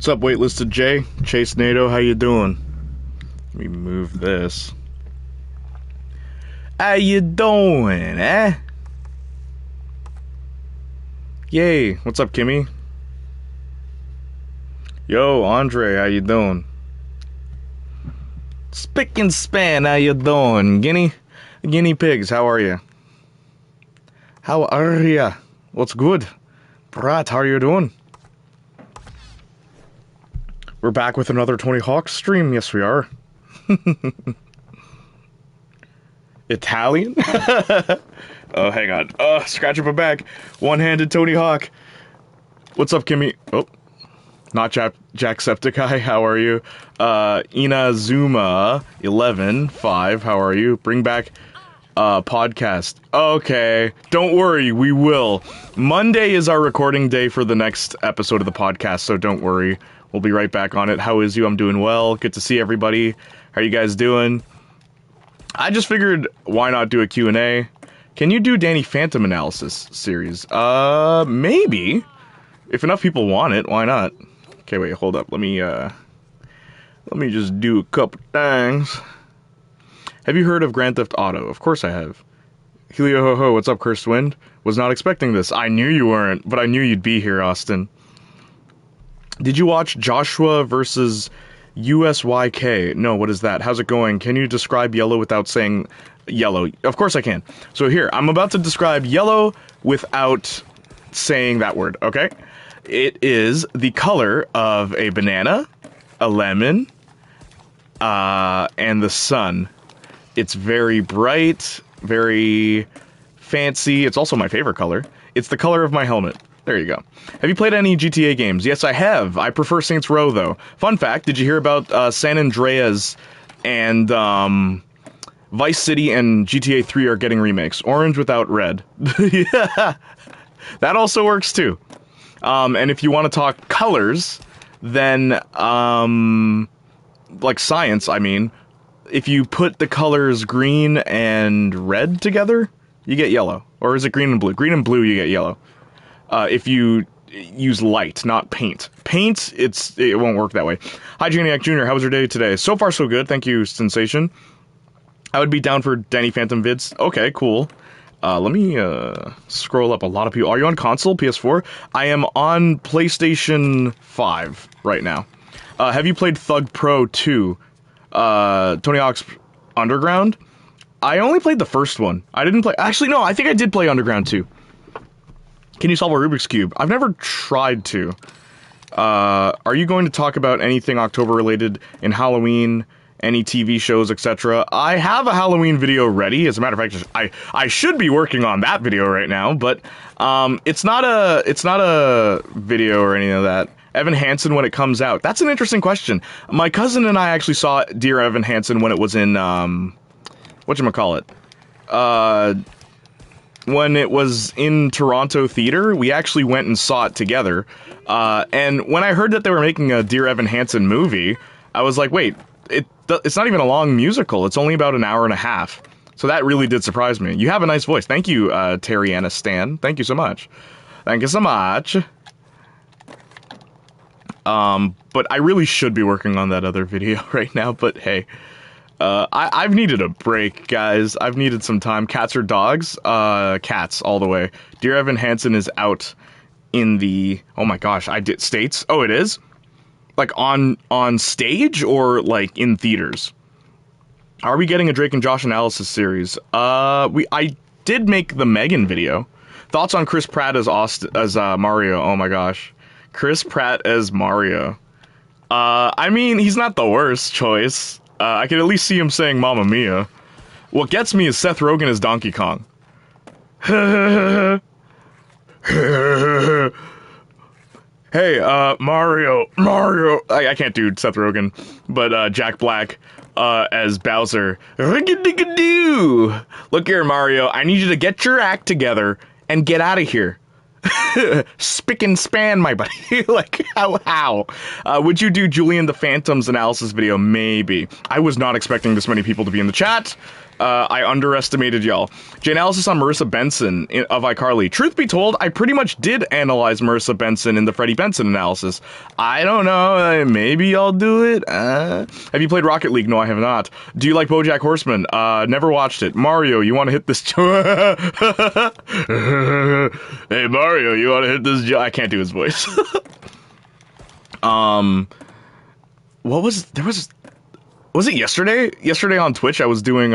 What's up, waitlisted Jay? Chase NATO, how you doing? Let me move this. How you doing, eh? Yay, what's up, Kimmy? Yo, Andre, how you doing? Spick and span, how you doing? Guinea pigs, how are you? How are ya? What's good? Brat, how are you doing? We're back with another Tony Hawk stream. Yes, we are. Italian? Oh, hang on. Scratching my back. One-handed Tony Hawk. What's up, Kimmy? Oh, not Jacksepticeye. How are you? Inazuma11-5. How are you? Bring back podcast. Okay, don't worry. We will. Monday is our recording day for the next episode of the podcast, so don't worry. We'll be right back on it. How is you? I'm doing well. Good to see everybody. How are you guys doing? I just figured, why not do a Q&A? Can you do Danny Phantom analysis series? Maybe. If enough people want it, why not? Okay, wait, hold up. Let me just do a couple things. Have you heard of Grand Theft Auto? Of course I have. Helio ho ho, what's up, Cursed Wind? Was not expecting this. I knew you weren't, but I knew you'd be here, Austin. Did you watch Joshua versus USYK? No, what is that? How's it going? Can you describe yellow without saying yellow? Of course I can. So here, I'm about to describe yellow without saying that word, okay? It is the color of a banana, a lemon, and the sun. It's very bright, very fancy. It's also my favorite color. It's the color of my helmet. There you go. Have you played any GTA games? Yes, I have. I prefer Saints Row, though. Fun fact, did you hear about San Andreas and Vice City and GTA 3 are getting remakes? Orange without red. Yeah. That also works, too. And if you want to talk colors, then, like science, I mean, if you put the colors green and red together, you get yellow. Or is it green and blue? Green and blue, you get yellow. If you use light, not paint. Paint, it won't work that way. Hi, Janiac Jr., how was your day today? So far, so good. Thank you, Sensation. I would be down for Danny Phantom vids. Okay, cool. Let me scroll up a lot of people. Are you on console, PS4? I am on PlayStation 5 right now. Have you played Thug Pro 2? Tony Hawk's Underground? I only played the first one. I didn't play... Actually, no, I think I did play Underground 2. Can you solve a Rubik's Cube? I've never tried to. Are you going to talk about anything October related in Halloween, any TV shows, etc.? I have a Halloween video ready. As a matter of fact, I should be working on that video right now, but it's not a video or any of that. Evan Hansen when it comes out. That's an interesting question. My cousin and I actually saw Dear Evan Hansen when it was in whatchamacallit? When it was in Toronto Theatre, we actually went and saw it together. And when I heard that they were making a Dear Evan Hansen movie, I was like, wait, it's not even a long musical. It's only about an hour and a half. So that really did surprise me. You have a nice voice. Thank you, Terry Anna Stan. Thank you so much. Thank you so much. But I really should be working on that other video right now, but hey. I've needed a break, guys. I've needed some time. Cats or dogs? Cats, all the way. Dear Evan Hansen is out in the... Oh my gosh, States? Oh, it is? Like, on stage, or, like, in theaters? Are we getting a Drake and Josh analysis series? I did make the Megan video. Thoughts on Chris Pratt as Mario? Oh my gosh. Chris Pratt as Mario. I mean, he's not the worst choice. I can at least see him saying Mamma Mia. What gets me is Seth Rogen as Donkey Kong. Hey, Mario. I can't do Seth Rogen, but Jack Black as Bowser. Rig-a-dig-a-doo. Look here, Mario. I need you to get your act together and get out of here. Spick and span, my buddy. Like, how? Would you do Julian the Phantom's analysis video? Maybe. I was not expecting this many people to be in the chat. I underestimated y'all. J-Analysis on Marissa Benson of iCarly. Truth be told, I pretty much did analyze Marissa Benson in the Freddie Benson analysis. I don't know, maybe I'll do it. Have you played Rocket League? No, I have not. Do you like BoJack Horseman? Never watched it. Mario, you want to hit this... Hey, Mario, you want to hit this... I can't do his voice. What was... There was... Was it yesterday? Yesterday on Twitch, I was doing,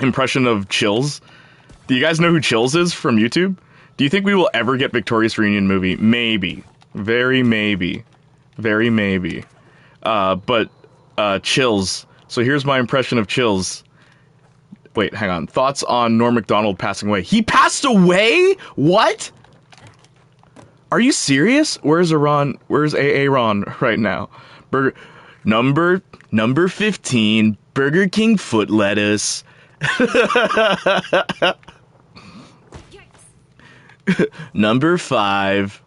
impression of Chills. Do you guys know who Chills is from YouTube? Do you think we will ever get Victorious Reunion movie? Maybe. Very maybe. Very maybe. But Chills. So here's my impression of Chills. Wait, hang on. Thoughts on Norm Macdonald passing away. He passed away? What? Are you serious? Where's Aaron? Where's AA Ron right now? Number 15, Burger King foot lettuce. Number 5.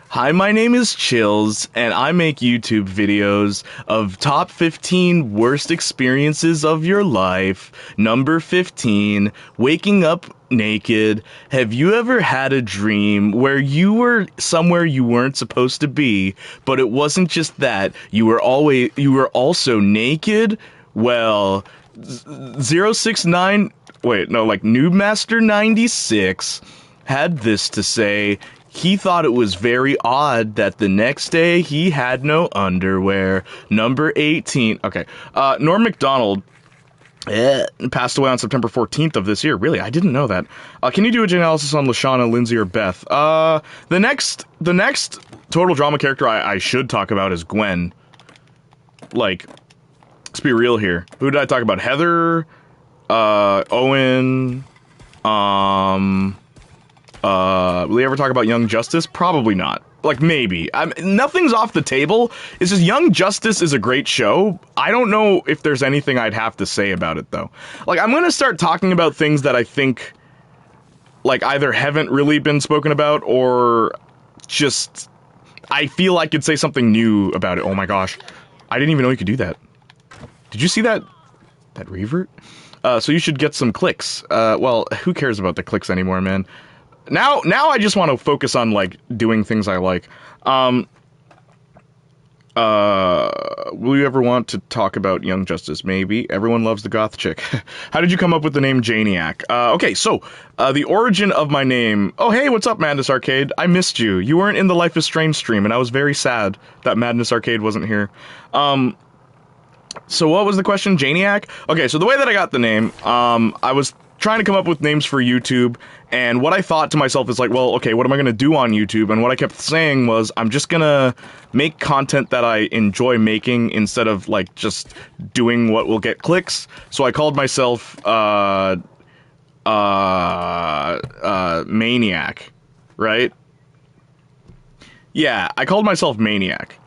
Hi, my name is Chills, and I make YouTube videos of top 15 worst experiences of your life. Number 15, waking up naked. Have you ever had a dream where you were somewhere you weren't supposed to be, but it wasn't just that, you were also naked? Well, 069, wait, no, like Noobmaster96 had this to say. He thought it was very odd that the next day he had no underwear. Number 18. Okay. Norm Macdonald passed away on September 14th of this year. Really? I didn't know that. Can you do a J-Analysis on Lashana, Lindsay, or Beth? The next total drama character I should talk about is Gwen. Like, let's be real here. Who did I talk about? Heather, Owen, will we ever talk about Young Justice? Probably not. Like, maybe. Nothing's off the table. It's just Young Justice is a great show. I don't know if there's anything I'd have to say about it, though. Like, I'm gonna start talking about things that I think, like, either haven't really been spoken about, or just, I feel I could say something new about it. Oh my gosh. I didn't even know you could do that. Did you see that? That revert? So you should get some clicks. Well, who cares about the clicks anymore, man? Now I just want to focus on, like, doing things I like. Will you ever want to talk about Young Justice? Maybe. Everyone loves the goth chick. How did you come up with the name Janiac? Okay, so, the origin of my name... Oh, hey, what's up, Madness Arcade? I missed you. You weren't in the Life is Strange stream, and I was very sad that Madness Arcade wasn't here. So what was the question? Janiac? Okay, so the way that I got the name, I was trying to come up with names for YouTube, and what I thought to myself is like, well, okay, what am I gonna do on YouTube? And what I kept saying was, I'm just gonna make content that I enjoy making instead of, like, just doing what will get clicks. So I called myself, Maniac, right? Yeah, I called myself Maniac.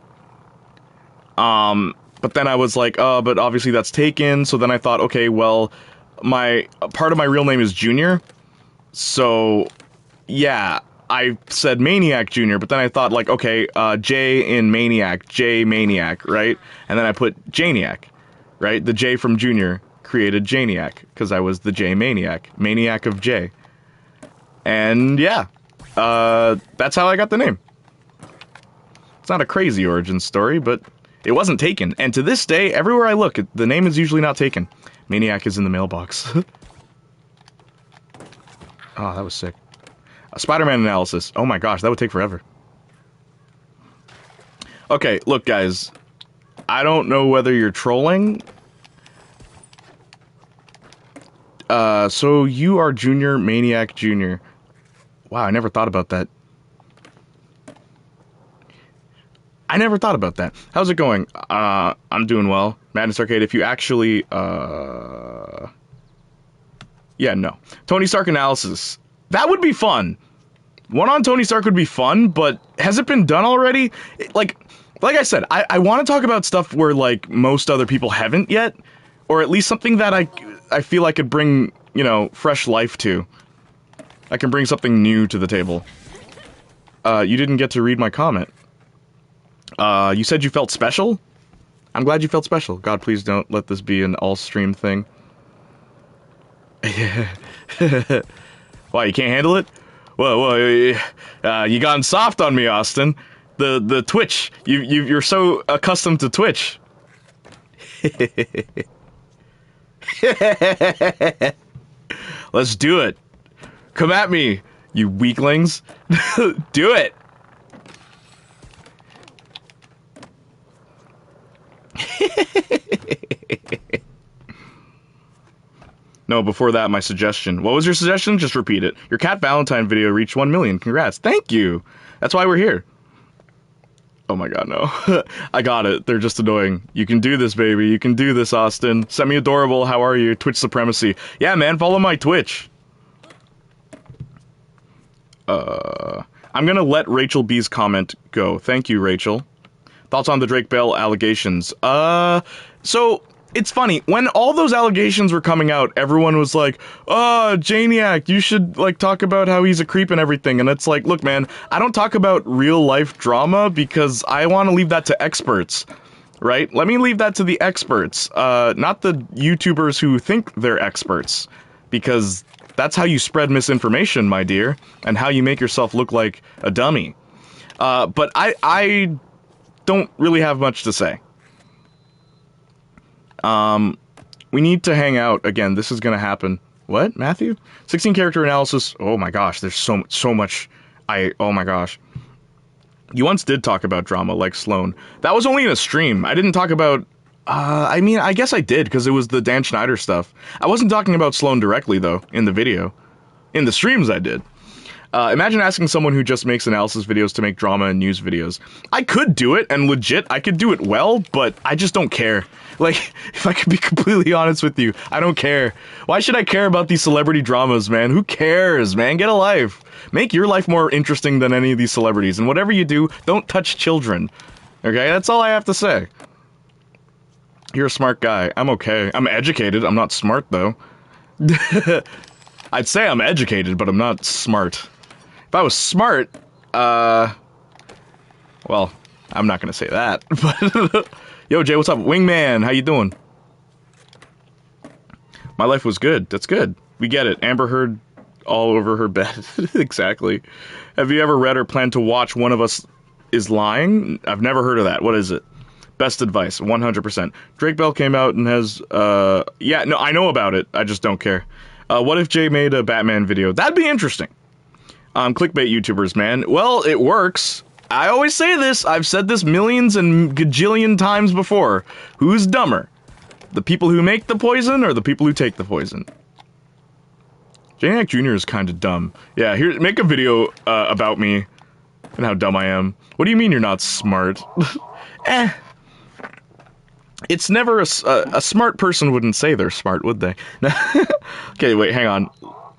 But then I was like, but obviously that's taken, so then I thought, okay, well, part of my real name is Junior, so, yeah, I said Maniac Junior, but then I thought, like, okay, J in Maniac, J Maniac, right? And then I put Janiac, right? The J from Junior created Janiac, because I was the J Maniac, Maniac of J. And, yeah, that's how I got the name. It's not a crazy origin story, but it wasn't taken, and to this day, everywhere I look, the name is usually not taken. Maniac is in the mailbox. Oh, that was sick. A Spider-Man analysis. Oh my gosh, that would take forever. Okay, look guys. I don't know whether you're trolling. So you are Junior Maniac Junior. Wow, I never thought about that. I never thought about that. How's it going? I'm doing well. Madness Arcade, if you actually, yeah, no. Tony Stark analysis. That would be fun. One on Tony Stark would be fun, but has it been done already? Like I said, I want to talk about stuff where, like, most other people haven't yet, or at least something that I feel I could bring, you know, fresh life to. I can bring something new to the table. You didn't get to read my comment. You said you felt special? I'm glad you felt special. God, please don't let this be an all-stream thing. Why, you can't handle it? Whoa, you gotten soft on me, Austin. The Twitch. You're so accustomed to Twitch. Let's do it. Come at me, you weaklings. Do it. No, before that, my suggestion. What was your suggestion? Just repeat it. Your Cat Valentine video reached 1 million. Congrats. Thank you. That's why we're here. Oh my god, no. I got it. They're just annoying. You can do this, baby. You can do this, Austin. Semi-adorable. How are you? Twitch supremacy. Yeah, man. Follow my Twitch. I'm gonna let Rachel B's comment go. Thank you, Rachel. Thoughts on the Drake Bell allegations? So, it's funny, when all those allegations were coming out, everyone was like, oh, Janiac, you should, like, talk about how he's a creep and everything, and it's like, look, man, I don't talk about real-life drama because I want to leave that to experts, right? Let me leave that to the experts, not the YouTubers who think they're experts, because that's how you spread misinformation, my dear, and how you make yourself look like a dummy. But I don't really have much to say. We need to hang out again. This is gonna happen. What, Matthew? 16 character analysis. Oh my gosh, there's so much. Oh my gosh. You once did talk about drama like Sloan. That was only in a stream. I didn't talk about. I mean, I guess I did because it was the Dan Schneider stuff. I wasn't talking about Sloan directly though in the video. In the streams, I did. Imagine asking someone who just makes analysis videos to make drama and news videos. I could do it, and legit, I could do it well, but I just don't care. Like, if I could be completely honest with you, I don't care. Why should I care about these celebrity dramas, man? Who cares, man? Get a life. Make your life more interesting than any of these celebrities, and whatever you do, don't touch children. Okay, that's all I have to say. You're a smart guy. I'm okay. I'm educated. I'm not smart, though. I'd say I'm educated, but I'm not smart. If I was smart, well, I'm not gonna say that, but, yo, Jay, what's up? Wingman, how you doing? My life was good. That's good. We get it. Amber Heard all over her bed. Exactly. Have you ever read or planned to watch One of Us is Lying? I've never heard of that. What is it? Best advice, 100%. Drake Bell came out and has, yeah, no, I know about it. I just don't care. What if Jay made a Batman video? That'd be interesting. Clickbait YouTubers, man. Well, it works. I always say this. I've said this millions and gajillion times before. Who's dumber? The people who make the poison or the people who take the poison? Janiac Jr. is kind of dumb. Yeah, here, make a video about me and how dumb I am. What do you mean you're not smart? It's never a smart person wouldn't say they're smart, would they? Okay, wait, hang on.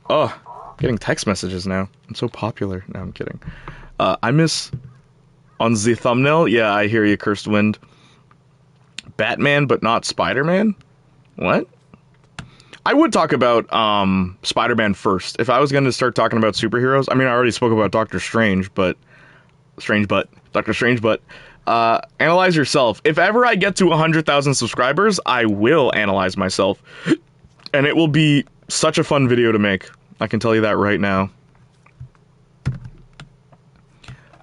Oh, getting text messages now. I'm so popular. No, I'm kidding. I miss on the thumbnail. Yeah, I hear you, Cursed Wind. Batman, but not Spider-Man? What? I would talk about Spider-Man first. If I was going to start talking about superheroes, I mean, I already spoke about Doctor Strange, but analyze yourself. If ever I get to 100,000 subscribers, I will analyze myself. And it will be such a fun video to make. I can tell you that right now.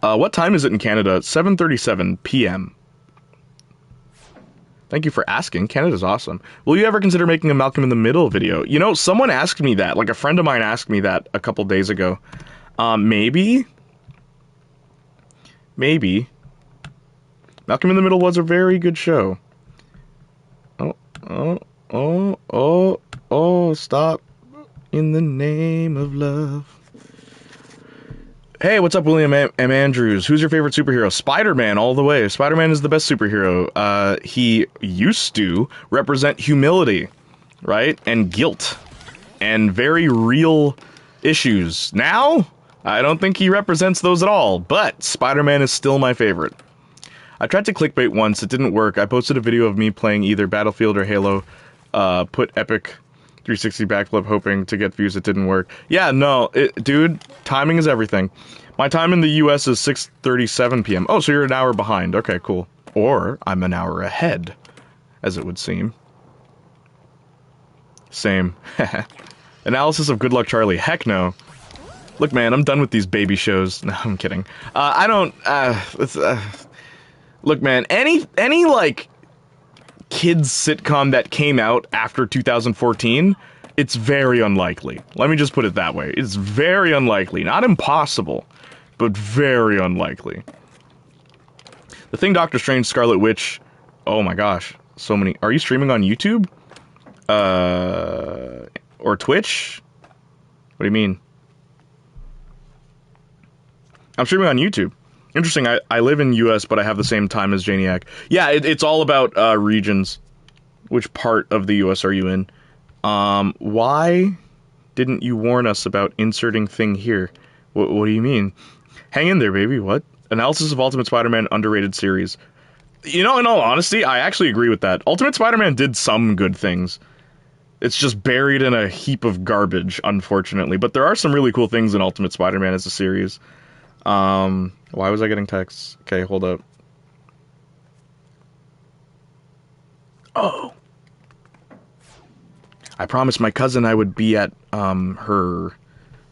What time is it in Canada? 7:37 p.m. Thank you for asking. Canada's awesome. Will you ever consider making a Malcolm in the Middle video? You know, someone asked me that. Like, a friend of mine asked me that a couple days ago. Maybe. Maybe. Malcolm in the Middle was a very good show. Oh, stop. In the name of love. Hey, what's up, William M. Andrews? Who's your favorite superhero? Spider-Man, all the way. Spider-Man is the best superhero. He used to represent humility, right? And guilt. And very real issues. Now, I don't think he represents those at all. But Spider-Man is still my favorite. I tried to clickbait once, it didn't work. I posted a video of me playing either Battlefield or Halo, put epic 360 backflip hoping to get views, it didn't work. Yeah, no, dude, timing is everything. My time in the US is 6:37 p.m. Oh, so you're an hour behind. Okay, cool. Or I'm an hour ahead, as it would seem. Same. Analysis of Good Luck Charlie. Heck no. Look, man, I'm done with these baby shows. No, I'm kidding. I don't, look, man, any, like, kids sitcom that came out after 2014, it's very unlikely. Let me just put it that way. It's very unlikely. Not impossible, but very unlikely. The Thing, Doctor Strange, Scarlet Witch. Oh my gosh. So many. Are you streaming on YouTube? Or Twitch? What do you mean? I'm streaming on YouTube. Interesting, I live in US, but I have the same time as Janiac. Yeah, it's all about regions. Which part of the US are you in? Why didn't you warn us about inserting Thing here? What do you mean? Hang in there, baby, what? Analysis of Ultimate Spider-Man underrated series. You know, in all honesty, I actually agree with that. Ultimate Spider-Man did some good things. It's just buried in a heap of garbage, unfortunately. But there are some really cool things in Ultimate Spider-Man as a series. Why was I getting texts? Okay, hold up. Oh. I promised my cousin I would be at, her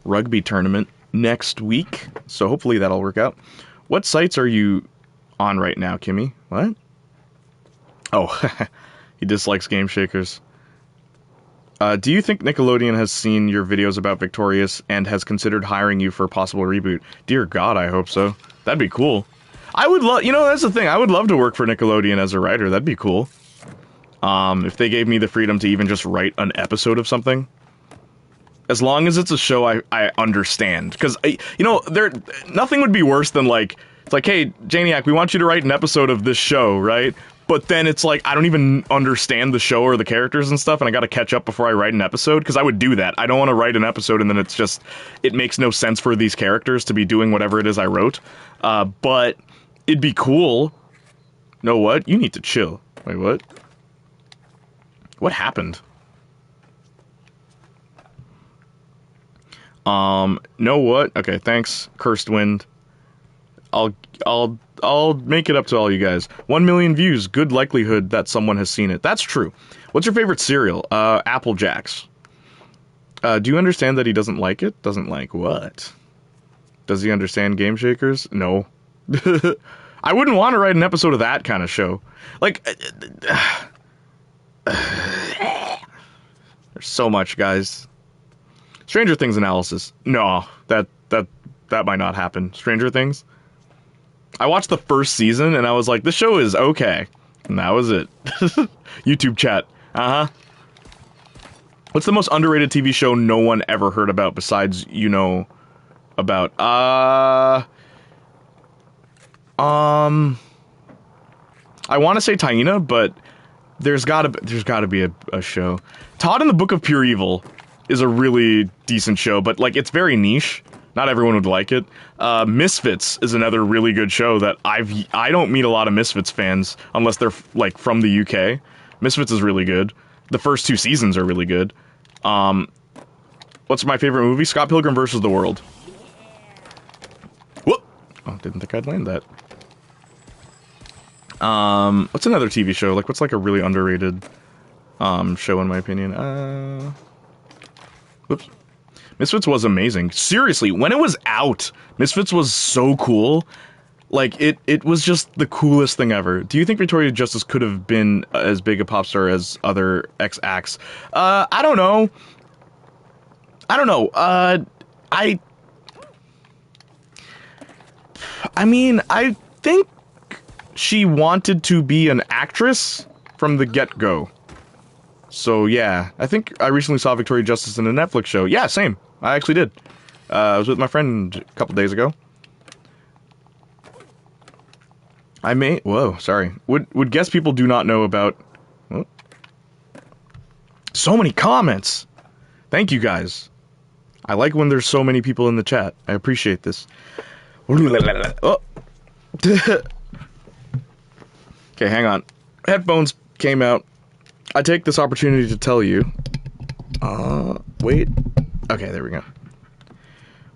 rugby tournament next week. So hopefully that'll work out. What sites are you on right now, Kimmy? What? Oh, he dislikes Game Shakers. Do you think Nickelodeon has seen your videos about Victorious and has considered hiring you for a possible reboot? Dear God, I hope so. That'd be cool. I would love, you know, that's the thing. I would love to work for Nickelodeon as a writer. That'd be cool. If they gave me the freedom to even just write an episode of something. As long as it's a show I understand. Because, you know, nothing would be worse than, like, it's like, hey, Janiac, we want you to write an episode of this show, right? But then it's like, I don't even understand the show or the characters and stuff, and I gotta catch up before I write an episode, because I would do that. I don't want to write an episode and then it's just, it makes no sense for these characters to be doing whatever it is I wrote. But it'd be cool. Know what? You need to chill. Wait, what? What happened? Know what? Okay, thanks, Cursed Wind. I'll make it up to all you guys. 1 million views, good likelihood that someone has seen it. That's true. What's your favorite cereal? Apple Jacks. Do you understand that he doesn't like it? Doesn't like what? Does he understand Game Shakers? No. I wouldn't want to write an episode of that kind of show. Like, there's so much, guys. Stranger Things analysis. No, that might not happen. Stranger Things? I watched the first season and I was like, this show is okay. And that was it. YouTube chat. Uh-huh. What's the most underrated TV show no one ever heard about besides you know about? I want to say Taina, but there's gotta be a show. Todd and the Book of Pure Evil is a really decent show, but like it's very niche. Not everyone would like it. Misfits is another really good show that I don't meet a lot of Misfits fans unless they're like from the UK. Misfits is really good. The first 2 seasons are really good. What's my favorite movie? Scott Pilgrim vs. the World. Whoop! Oh, didn't think I'd land that. What's another TV show? Like, what's like a really underrated show in my opinion? Whoops. Misfits was amazing. Seriously, when it was out, Misfits was so cool. Like, it was just the coolest thing ever. Do you think Victoria Justice could have been as big a pop star as other ex-acts? I don't know. I mean, I think she wanted to be an actress from the get-go. So, yeah. I think I recently saw Victoria Justice in a Netflix show. Yeah, same. I actually did. I was with my friend a couple days ago. Whoa, sorry. Would guess people do not know about... Oh. So many comments! Thank you, guys. I like when there's so many people in the chat. I appreciate this. Oh. Okay, hang on. Headphones came out. I take this opportunity to tell you... wait. Okay, there we go.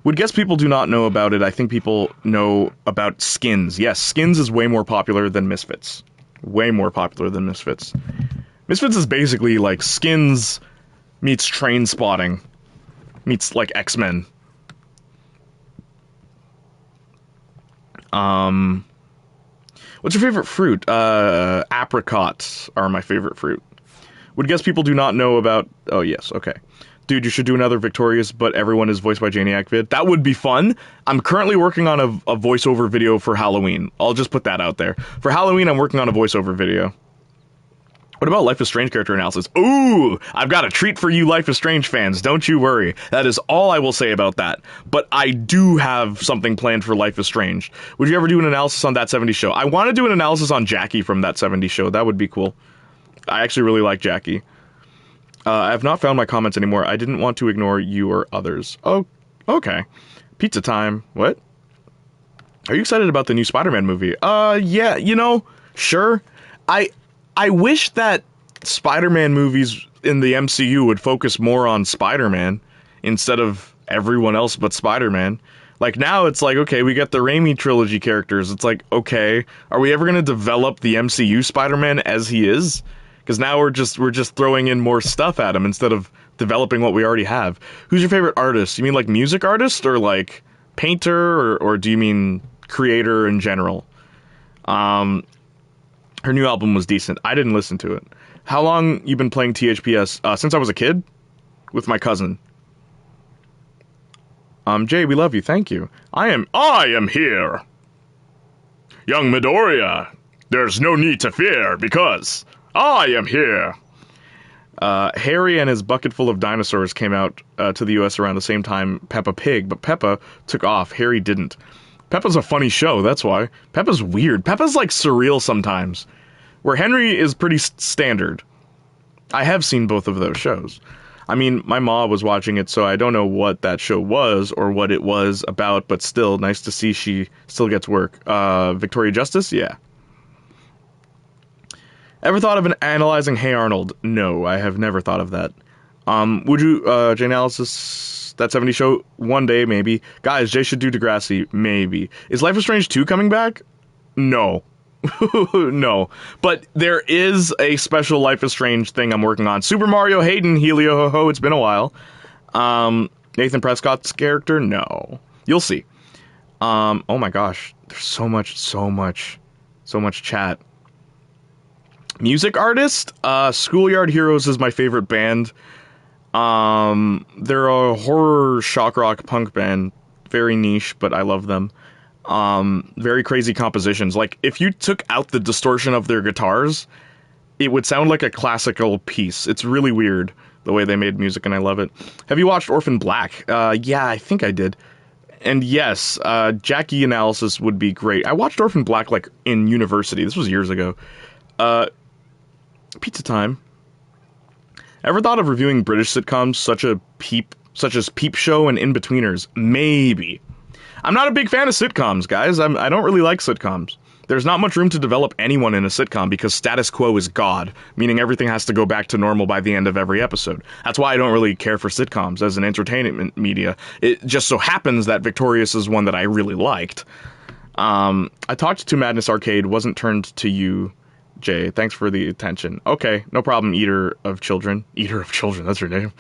Would guess people do not know about it. I think people know about Skins. Yes, Skins is way more popular than Misfits. Way more popular than Misfits. Misfits is basically like Skins meets Train Spotting meets like X-Men. What's your favorite fruit? Apricots are my favorite fruit. Would guess people do not know about... Oh, yes, okay. Dude, you should do another Victorious, but everyone is voiced by Janiac vid. That would be fun. I'm currently working on a voiceover video for Halloween. I'll just put that out there. For Halloween, I'm working on a voiceover video. What about Life is Strange character analysis? Ooh, I've got a treat for you Life is Strange fans, don't you worry. That is all I will say about that. But I do have something planned for Life is Strange. Would you ever do an analysis on That 70s Show? I want to do an analysis on Jackie from That 70s Show. That would be cool. I actually really like Jackie. I have not found my comments anymore. I didn't want to ignore you or others. Oh, okay. Pizza time. What? Are you excited about the new Spider-Man movie? Yeah, you know, sure. I wish that Spider-Man movies in the MCU would focus more on Spider-Man instead of everyone else but Spider-Man. Like, now it's like, okay, we got the Raimi trilogy characters. It's like, okay, are we ever going to develop the MCU Spider-Man as he is? Because now we're just throwing in more stuff at him instead of developing what we already have. Who's your favorite artist? You mean like music artist or like painter or do you mean creator in general? Her new album was decent. I didn't listen to it. How long you been playing THPS? Since I was a kid? With my cousin. Jay, we love you. Thank you. I am here. Young Midoriya, there's no need to fear because I am here. Harry and his bucket full of dinosaurs came out to the US around the same time Peppa Pig, but Peppa took off. Harry didn't. Peppa's a funny show, that's why. Peppa's weird. Peppa's like surreal sometimes. Where Henry is pretty standard. I have seen both of those shows. I mean, my mom was watching it, so I don't know what that show was or what it was about, but still, nice to see she still gets work. Victoria Justice? Yeah. Ever thought of analyzing Hey Arnold? No, I have never thought of that. Would you, J-Analysis... That 70 Show? One day, maybe. Guys, Jay should do Degrassi. Maybe. Is Life is Strange 2 coming back? No. No. But there is a special Life is Strange thing I'm working on. Super Mario Hayden, Helio Ho Ho, it's been a while. Nathan Prescott's character? No. You'll see. Oh my gosh. There's so much chat. Music artist? Schoolyard Heroes is my favorite band. They're a horror shock rock punk band. Very niche, but I love them. Very crazy compositions. Like, if you took out the distortion of their guitars, it would sound like a classical piece. It's really weird, the way they made music, and I love it. Have you watched Orphan Black? Yeah, I think I did. And yes, Jackie analysis would be great. I watched Orphan Black, like, in university. This was years ago. Pizza time. Ever thought of reviewing British sitcoms such as Peep Show and In-Betweeners? Maybe. I'm not a big fan of sitcoms, guys. I don't really like sitcoms. There's not much room to develop anyone in a sitcom because status quo is God, meaning everything has to go back to normal by the end of every episode. That's why I don't really care for sitcoms as an entertainment media. It just so happens that Victorious is one that I really liked. I talked to Madness Arcade, wasn't turned to you, Jay. Thanks for the attention. Okay, no problem, Eater of Children. Eater of Children, that's her name.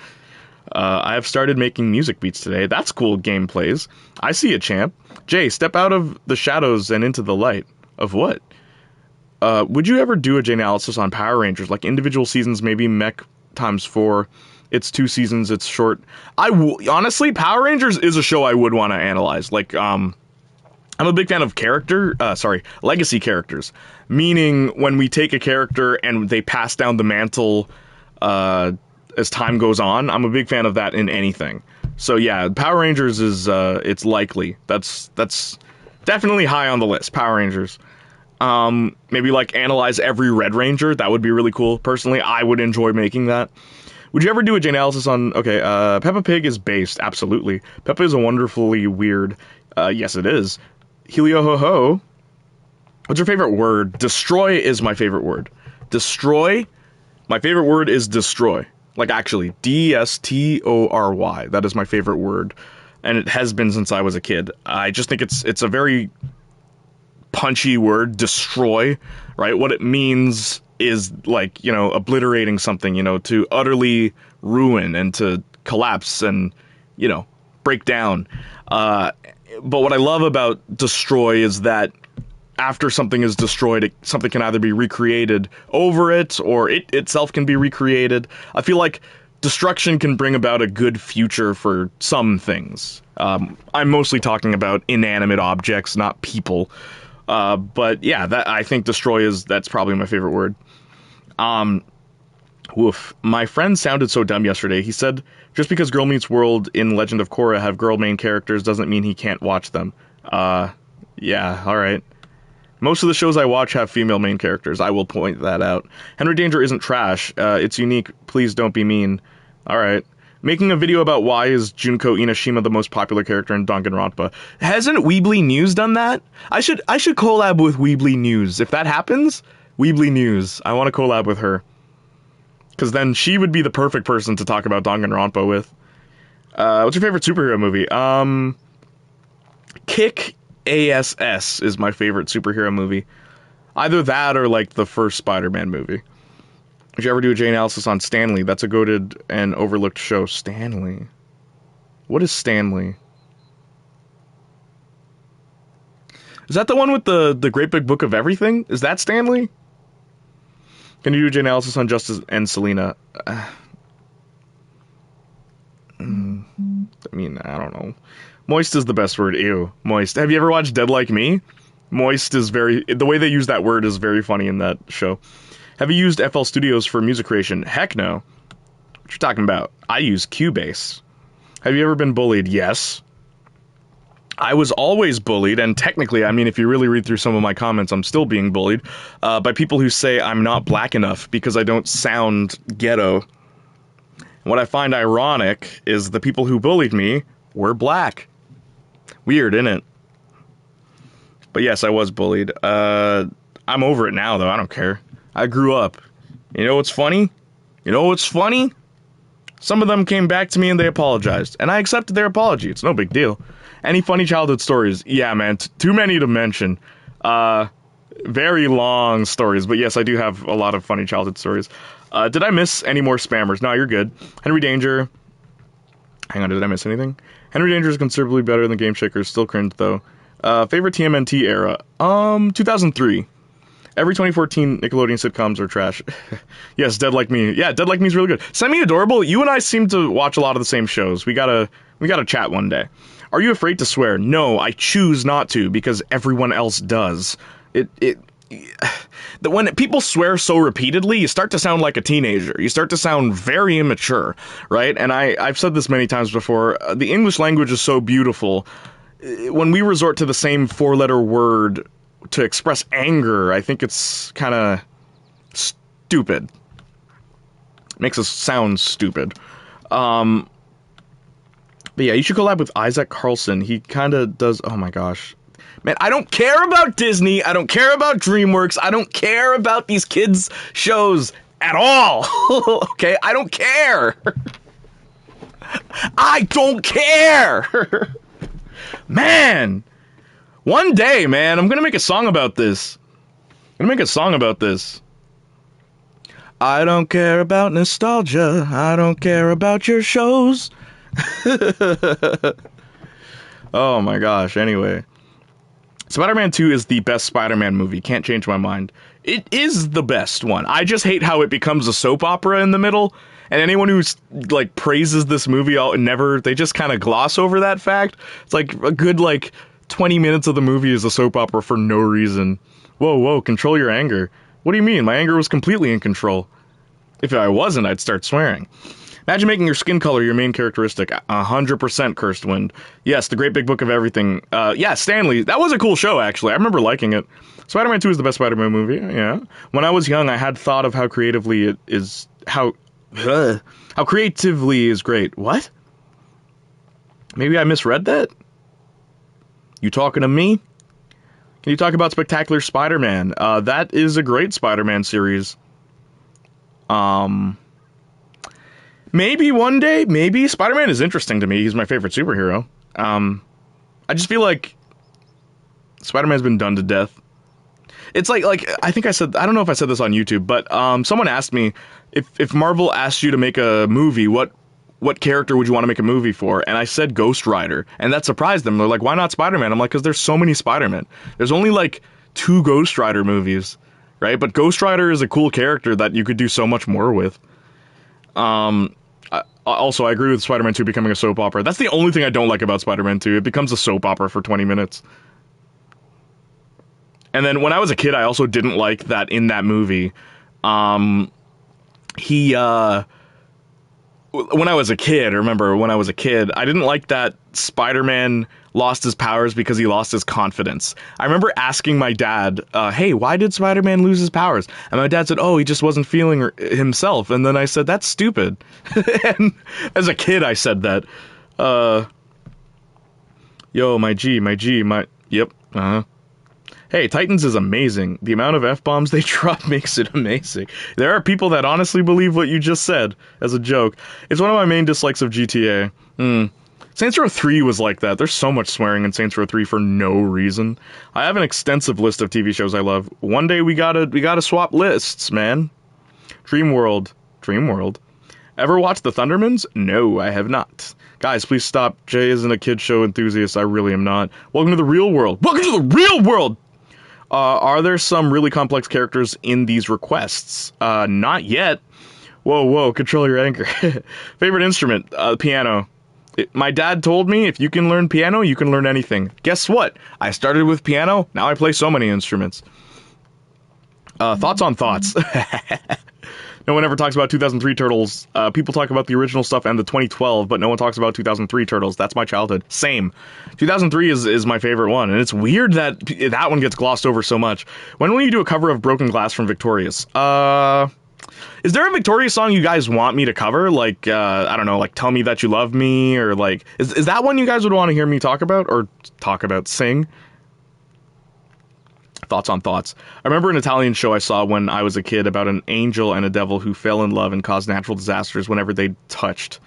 I have started making music beats today. That's cool, gameplays. I see it, champ. Jay, step out of the shadows and into the light. Of what? Would you ever do a J-analysis on Power Rangers? Like individual seasons, maybe Mech times 4. It's 2 seasons, it's short. Honestly, Power Rangers is a show I would want to analyze. Like, I'm a big fan of legacy characters. Meaning, when we take a character and they pass down the mantle, as time goes on, I'm a big fan of that in anything. So yeah, Power Rangers is, it's likely. That's definitely high on the list, Power Rangers. Maybe like analyze every Red Ranger, that would be really cool. Personally, I would enjoy making that. Would you ever do a J-analysis on, Peppa Pig is based, absolutely. Peppa is a wonderfully weird, yes it is. Helio Ho Ho, what's your favorite word? Destroy is my favorite word. Destroy, my favorite word is destroy. Like, actually, D-S-T-O-R-Y. That is my favorite word. And it has been since I was a kid. I just think it's a very punchy word, destroy, right? What it means is like, obliterating something, to utterly ruin and to collapse and, break down. But what I love about destroy is that after something is destroyed, something can either be recreated over it or it itself can be recreated. I feel like destruction can bring about a good future for some things. I'm mostly talking about inanimate objects, not people. But yeah, I think destroy that's probably my favorite word. Woof. My friend sounded so dumb yesterday. He said, just because Girl Meets World in Legend of Korra have girl main characters doesn't mean he can't watch them. Yeah, alright. Most of the shows I watch have female main characters. I will point that out. Henry Danger isn't trash. It's unique. Please don't be mean. Alright. Making a video about why is Junko Inashima the most popular character in Danganronpa. Hasn't Weebly News done that? I should collab with Weebly News. If that happens, Weebly News. I want to collab with her. Because then she would be the perfect person to talk about Danganronpa with. What's your favorite superhero movie? Kick ASS is my favorite superhero movie. Either that or like the first Spider-Man movie. Did you ever do a J analysis on Stanley? That's a goated and overlooked show. Stanley? What is Stanley? Is that the one with the Great Big Book of Everything? Is that Stanley? Can you do a J analysis on Justice and Selena? I mean, I don't know. Moist is the best word. Ew. Moist. Have you ever watched Dead Like Me? Moist is the way they use that word is very funny in that show. Have you used FL Studios for music creation? Heck no. What you talking about? I use Cubase. Have you ever been bullied? Yes. I was always bullied, and technically, I mean, if you really read through some of my comments, I'm still being bullied, by people who say I'm not black enough because I don't sound ghetto. What I find ironic is the people who bullied me were black. Weird, isn't it? But yes, I was bullied. I'm over it now, though. I don't care. I grew up. You know what's funny? Some of them came back to me and they apologized. And I accepted their apology. It's no big deal. Any funny childhood stories? Yeah, man. Too many to mention. Very long stories. But yes, I do have a lot of funny childhood stories. Did I miss any more spammers? No, you're good. Henry Danger. Hang on, did I miss anything? Henry Danger is considerably better than Game Shaker. Still cringe, though. Favorite TMNT era? 2003. Every 2014 Nickelodeon sitcoms are trash. Yes, Dead Like Me. Yeah, Dead Like Me is really good. Semi Adorable. You and I seem to watch a lot of the same shows. We gotta chat one day. Are you afraid to swear? No, I choose not to because everyone else does. When people swear so repeatedly, you start to sound like a teenager. You start to sound very immature, right? And I've said this many times before. The English language is so beautiful. When we resort to the same four-letter word to express anger, I think it's kind of stupid. Makes us sound stupid. But yeah, you should collab with Isaac Carlson. He kind of does... Oh my gosh. Man, I don't care about Disney. I don't care about DreamWorks. I don't care about these kids' shows at all. Okay? I don't care. I don't care. Man. One day, man, I'm gonna make a song about this. I don't care about nostalgia. I don't care about your shows. Oh my gosh, anyway. Spider-Man 2 is the best Spider-Man movie. Can't change my mind. It is the best one. I just hate how it becomes a soap opera in the middle. And anyone who's, like, praises this movie, they just kind of gloss over that fact. It's like a good, 20 minutes of the movie is a soap opera for no reason. Whoa, control your anger. What do you mean? My anger was completely in control. If I wasn't, I'd start swearing. Imagine making your skin color your main characteristic. 100% Cursed Wind. Yes, The Great Big Book of Everything. Yeah, Stanley. That was a cool show, actually. I remember liking it. Spider-Man 2 is the best Spider-Man movie. Yeah. When I was young, I had thought of how creatively it is... How creatively is great. What? Maybe I misread that? You talking to me? Can you talk about Spectacular Spider-Man? That is a great Spider-Man series. Maybe one day, maybe. Spider-Man is interesting to me. He's my favorite superhero. I just feel like Spider-Man's been done to death. It's like I think I don't know if I said this on YouTube, but someone asked me if Marvel asked you to make a movie, what character would you want to make a movie for? And I said Ghost Rider, and that surprised them. They're like, why not Spider-Man? I'm like, because there's so many Spider-Man. There's only like 2 Ghost Rider movies, right? But Ghost Rider is a cool character that you could do so much more with. Also, I agree with Spider-Man 2 becoming a soap opera. That's the only thing I don't like about Spider-Man 2. It becomes a soap opera for 20 minutes. And then when I was a kid, I also didn't like that in that movie. When I was a kid, I didn't like that Spider-Man lost his powers because he lost his confidence. I remember asking my dad, hey, why did Spider-Man lose his powers? And my dad said, oh, he just wasn't feeling himself. And then I said, that's stupid. And as a kid, I said that. Yo, yep, Hey, Titans is amazing. The amount of F-bombs they drop makes it amazing. There are people that honestly believe what you just said as a joke. It's one of my main dislikes of GTA. Saints Row 3 was like that. There's so much swearing in Saints Row 3 for no reason. I have an extensive list of TV shows I love. One day we gotta swap lists, man. Dreamworld. Ever watched The Thundermans? No, I have not. Guys, please stop. Jay isn't a kid show enthusiast. I really am not. Welcome to the real world. Welcome to the real world! Are there some really complex characters in these requests? Not yet. Whoa, control your anger. Favorite instrument? Piano. My dad told me if you can learn piano, you can learn anything. Guess what? I started with piano, now I play so many instruments. Thoughts on thoughts. No one ever talks about 2003 Turtles. People talk about the original stuff and the 2012, but no one talks about 2003 Turtles. That's my childhood. Same. 2003 is my favorite one, and it's weird that that one gets glossed over so much. When will you do a cover of Broken Glass from Victorious? Is there a Victorious song you guys want me to cover? Like, I don't know, like Tell Me That You Love Me, or like, is that one you guys would want to hear me sing? Thoughts on thoughts. I remember an Italian show I saw when I was a kid about an angel and a devil who fell in love and caused natural disasters whenever they touched.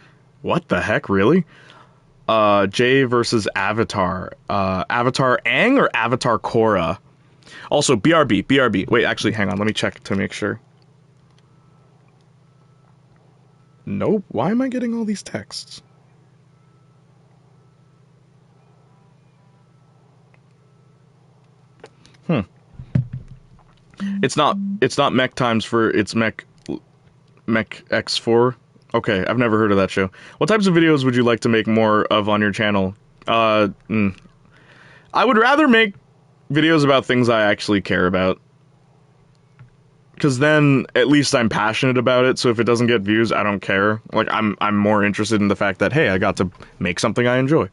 What the heck, really? Jay versus Avatar. Avatar Aang or Avatar Korra? Also, BRB. Wait, actually, hang on, let me check to make sure. Nope, why am I getting all these texts? It's not Mech Times for, it's Mech X4. Okay, I've never heard of that show. What types of videos would you like to make more of on your channel? I would rather make videos about things I actually care about. Because then, at least I'm passionate about it, so if it doesn't get views, I don't care. Like, I'm more interested in the fact that, hey, I got to make something I enjoy.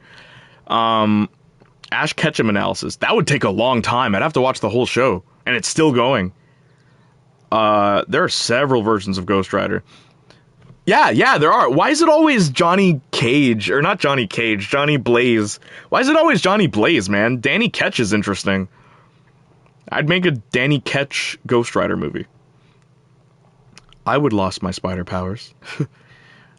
Ash Ketchum analysis. That would take a long time. I'd have to watch the whole show. And it's still going. There are several versions of Ghost Rider. Yeah, there are. Why is it always Johnny Cage? Or not Johnny Cage, Johnny Blaze. Why is it always Johnny Blaze, man? Danny Ketch is interesting. I'd make a Danny Ketch Ghost Rider movie. I would lost my spider powers.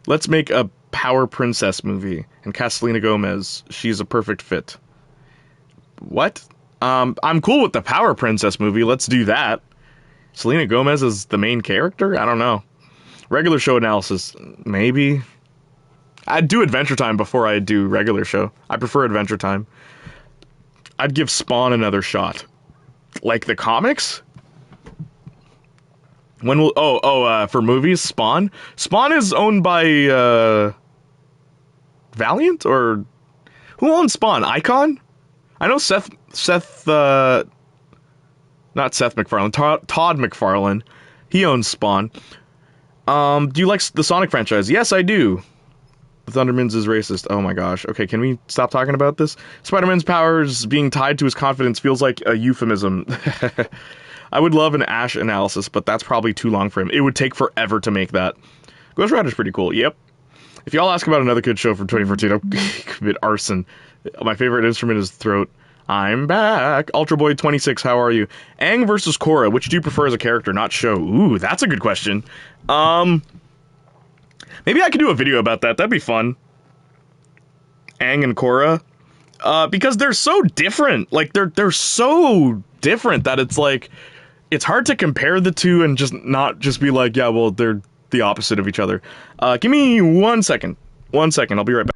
Let's make a Power Princess movie and cast Selena Gomez. She's a perfect fit. What? I'm cool with the Power Princess movie. Let's do that. Selena Gomez is the main character? I don't know. Regular show analysis. Maybe. I'd do Adventure Time before I do regular show. I prefer Adventure Time. I'd give Spawn another shot. Like the comics? When will... for movies, Spawn? Spawn is owned by, Valiant? Or... Who owns Spawn? Icon? I know not Seth MacFarlane, Todd McFarlane. He owns Spawn. Do you like the Sonic franchise? Yes, I do. The Thundermans is racist. Oh my gosh. Okay, can we stop talking about this? Spider-Man's powers being tied to his confidence feels like a euphemism. I would love an Ash analysis, but that's probably too long for him. It would take forever to make that. Ghost Rider's pretty cool. Yep. If y'all ask about another kid show from 2014, I'll commit arson. My favorite instrument is throat. I'm back. Ultra Boy 26, how are you? Aang versus Korra, which do you prefer as a character, not show? Ooh, that's a good question. Maybe I could do a video about that. That'd be fun. Aang and Korra. because they're so different. Like, they're so different that it's like, it's hard to compare the two and just not just be like, yeah, well, they're the opposite of each other. Give me 1 second. 1 second, I'll be right back.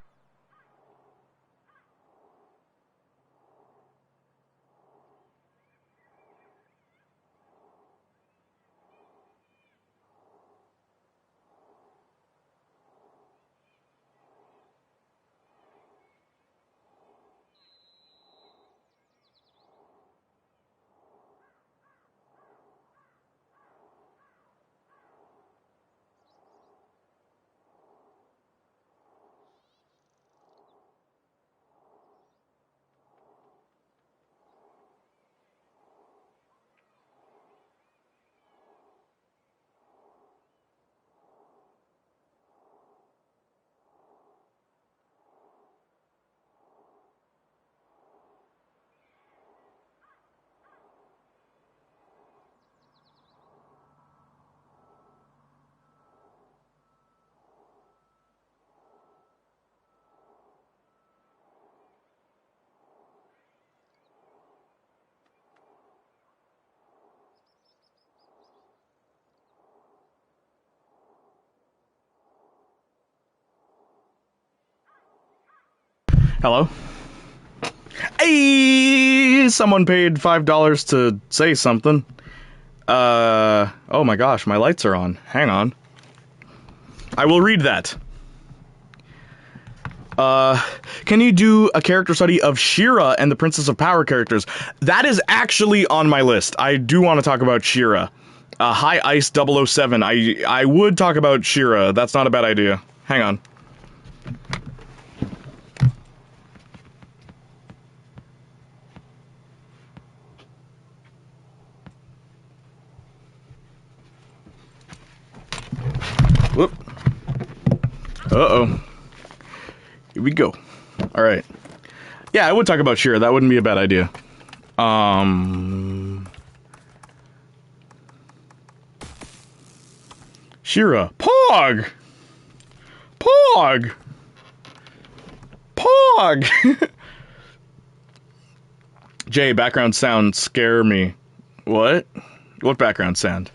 Hello? Hey! Someone paid $5 to say something. Oh my gosh, my lights are on. Hang on. I will read that. Can you do a character study of She-Ra and the Princess of Power characters? That is actually on my list. I do want to talk about She-Ra. High Ice 007. I would talk about She-Ra. That's not a bad idea. Hang on. Whoop. Uh-oh. Here we go. Alright. Yeah, I would talk about She-Ra. That wouldn't be a bad idea. She-Ra. Pog! Pog! Pog! Jay, background sound scare me. What? What background sound?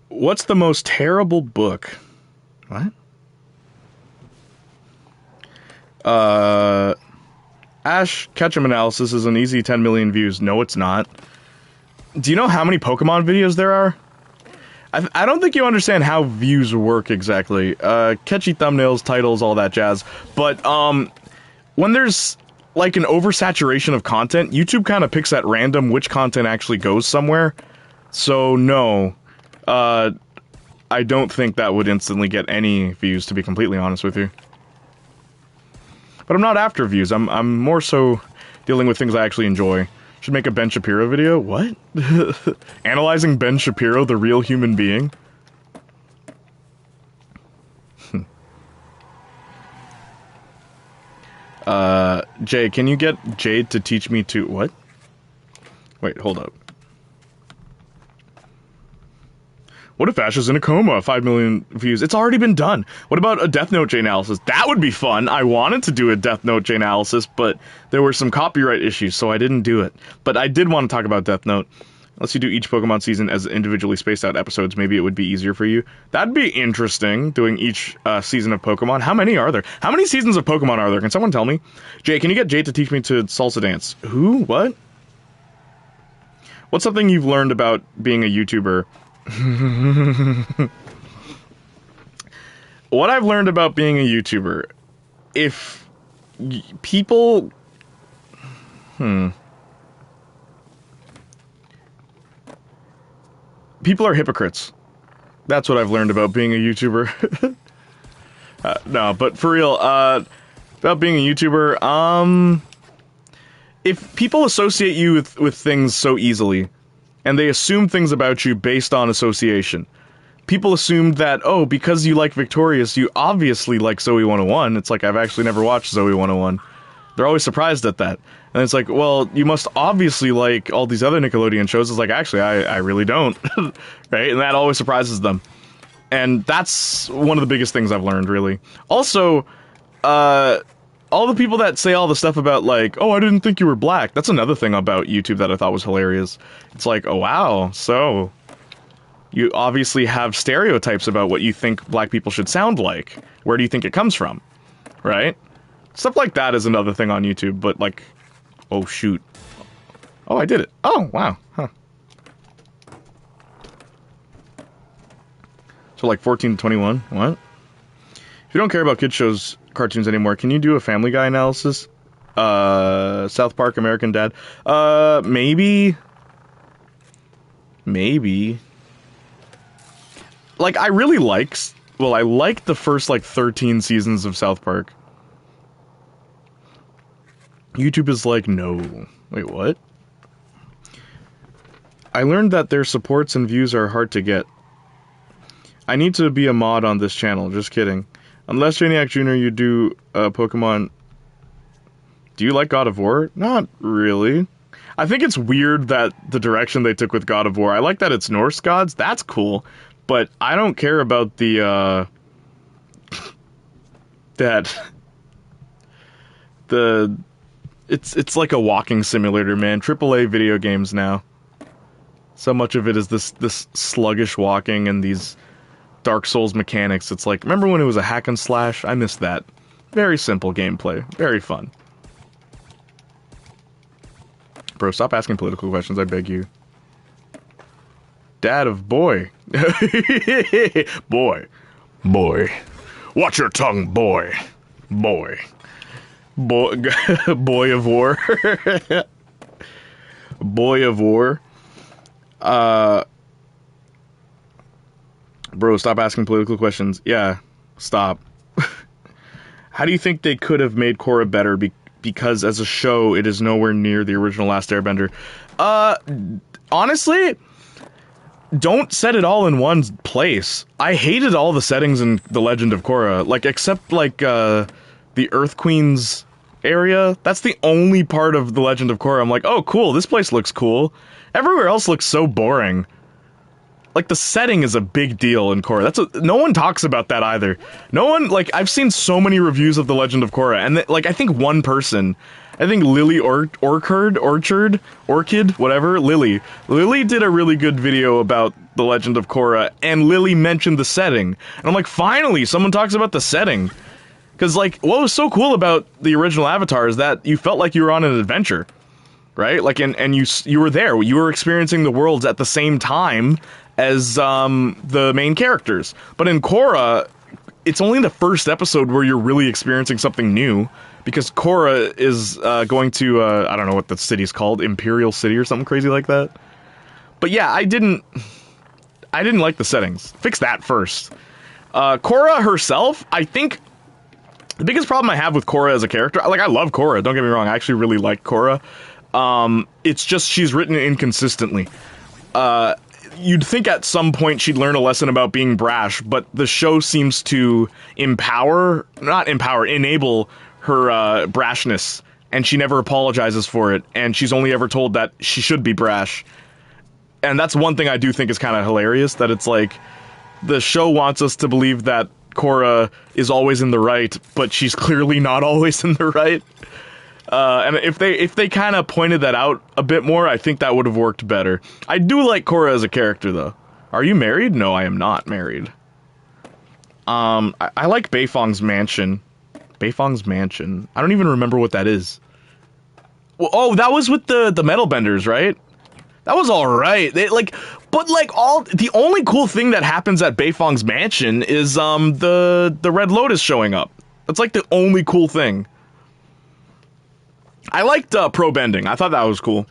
What's the most terrible book? What? Ash Ketchum analysis is an easy 10 million views. No, it's not. Do you know how many Pokemon videos there are? I don't think you understand how views work exactly. Catchy thumbnails, titles, all that jazz. But, when there's, like, an oversaturation of content, YouTube kind of picks at random which content actually goes somewhere. So, no. I don't think that would instantly get any views, to be completely honest with you. But I'm not after views. I'm more so dealing with things I actually enjoy. Should make a Ben Shapiro video? What? Analyzing Ben Shapiro, the real human being? Jay, can you get Jade to teach me to... What? Wait, hold up. What if Ash is in a coma? 5 million views. It's already been done. What about a Death Note J analysis? That would be fun. I wanted to do a Death Note J analysis, but there were some copyright issues, so I didn't do it. But I did want to talk about Death Note. Unless you do each Pokemon season as individually spaced out episodes, maybe it would be easier for you. That'd be interesting, doing each season of Pokemon. How many are there? How many seasons of Pokemon are there? Can someone tell me? Jay, can you get Jade to teach me to salsa dance? Who? What? What's something you've learned about being a YouTuber? What I've learned about being a YouTuber, if people... People are hypocrites. That's what I've learned about being a YouTuber. No, but for real, about being a YouTuber, if people associate you with things so easily, and they assume things about you based on association. People assumed that, oh, because you like Victorious, you obviously like Zoe 101. It's like, I've actually never watched Zoe 101. They're always surprised at that. And it's like, well, you must obviously like all these other Nickelodeon shows. It's like, actually, I really don't. Right? And that always surprises them. And that's one of the biggest things I've learned, really. Also, all the people that say all the stuff about, like, oh, I didn't think you were black. That's another thing about YouTube that I thought was hilarious. It's like, oh, wow, so you obviously have stereotypes about what you think black people should sound like. Where do you think it comes from? Right? Stuff like that is another thing on YouTube, but, like, oh, shoot. Oh, I did it. Oh, wow. Huh. So, like, 14 to 21? What? If you don't care about kid shows, cartoons anymore, can you do a Family Guy analysis? South Park, American Dad? Maybe. Maybe. Like, I really liked the first, like, 13 seasons of South Park. YouTube is like, no. Wait, what? I learned that their supports and views are hard to get. I need to be a mod on this channel, just kidding. Unless Janiac Jr. you do Pokemon... Do you like God of War? Not really. I think it's weird that the direction they took with God of War. I like that it's Norse gods, that's cool. But I don't care about the, It's like a walking simulator, man. AAA video games now. So much of it is this sluggish walking and these Dark Souls mechanics. It's like, remember when it was a hack and slash? I miss that. Very simple gameplay. Very fun. Bro, stop asking political questions, I beg you. Dad of boy. Boy. Boy. Watch your tongue, boy. Boy. Boy. Boy of war. Boy of war. Bro, stop asking political questions. Yeah, stop. How do you think they could have made Korra better? Because as a show, it is nowhere near the original Last Airbender. Honestly, don't set it all in one place. I hated all the settings in The Legend of Korra. Like, except, like, the Earth Queen's area. That's the only part of The Legend of Korra I'm like, oh, cool, this place looks cool. Everywhere else looks so boring. Like, the setting is a big deal in Korra. No one talks about that either. No one, like, I've seen so many reviews of The Legend of Korra, and, like, I think one person, I think Lily Orchid, whatever, Lily did a really good video about The Legend of Korra, and Lily mentioned the setting. And I'm like, finally, someone talks about the setting. Because, like, what was so cool about the original Avatar is that you felt like you were on an adventure. Right? Like, and you were there. You were experiencing the worlds at the same time as the main characters. But in Korra, it's only the first episode where you're really experiencing something new, because Korra is going to I don't know what the city's called, Imperial City or something crazy like that. But yeah, I didn't like the settings. Fix that first. Korra herself, I think the biggest problem I have with Korra as a character, like, I love Korra, don't get me wrong, I actually really like Korra. It's just she's written inconsistently. You'd think at some point she'd learn a lesson about being brash, but the show seems to enable her brashness, and she never apologizes for it, and she's only ever told that she should be brash. And that's one thing I do think is kind of hilarious, that it's like, the show wants us to believe that Korra is always in the right, but she's clearly not always in the right. And if they kind of pointed that out a bit more, I think that would have worked better. I do like Korra as a character, though. Are you married? No, I am not married. I like Beifong's mansion. Beifong's mansion. I don't even remember what that is. Well, oh, that was with the metal benders, right? That was alright. The only cool thing that happens at Beifong's mansion is, the Red Lotus showing up. That's like the only cool thing. I liked pro bending. I thought that was cool.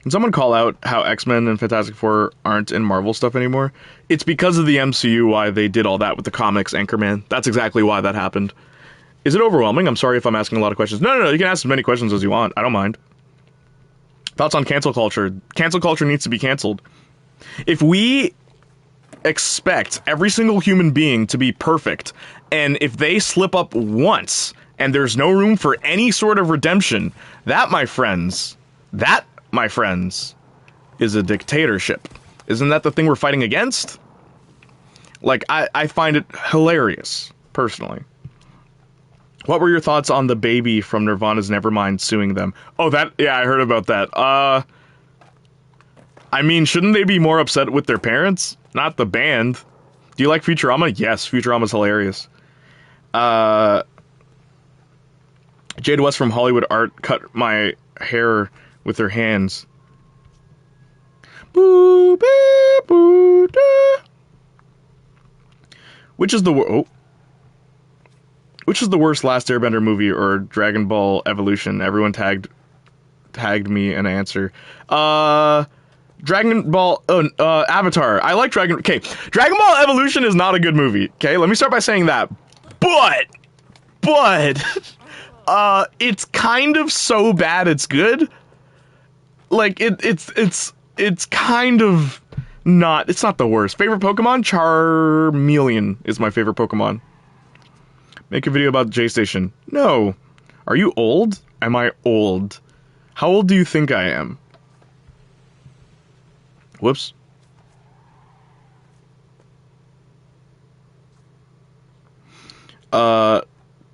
Can someone call out how X-Men and Fantastic Four aren't in Marvel stuff anymore? It's because of the MCU why they did all that with the comics, Anchorman. That's exactly why that happened. Is it overwhelming? I'm sorry if I'm asking a lot of questions. No, you can ask as many questions as you want. I don't mind. Thoughts on cancel culture? Cancel culture needs to be canceled. If we expect every single human being to be perfect, and if they slip up once, and there's no room for any sort of redemption, that, my friends, is a dictatorship. Isn't that the thing we're fighting against? Like, I find it hilarious, personally. What were your thoughts on the baby from Nirvana's Nevermind suing them? Oh, yeah, I heard about that. I mean, shouldn't they be more upset with their parents? Not the band. Do you like Futurama? Yes, Futurama's hilarious. Jade West from Hollywood Art cut my hair with her hands. Boo, boo, boo, da. Which is the worst Last Airbender movie or Dragon Ball Evolution? Everyone tagged me an answer. Dragon Ball Avatar. I like Dragon Ball Evolution is not a good movie. Okay, let me start by saying that. But it's kind of so bad it's good. Like it's kind of not. It's not the worst. Favorite Pokemon? Charmeleon is my favorite Pokemon. Make a video about J-Station. No. Are you old? Am I old? How old do you think I am? Whoops.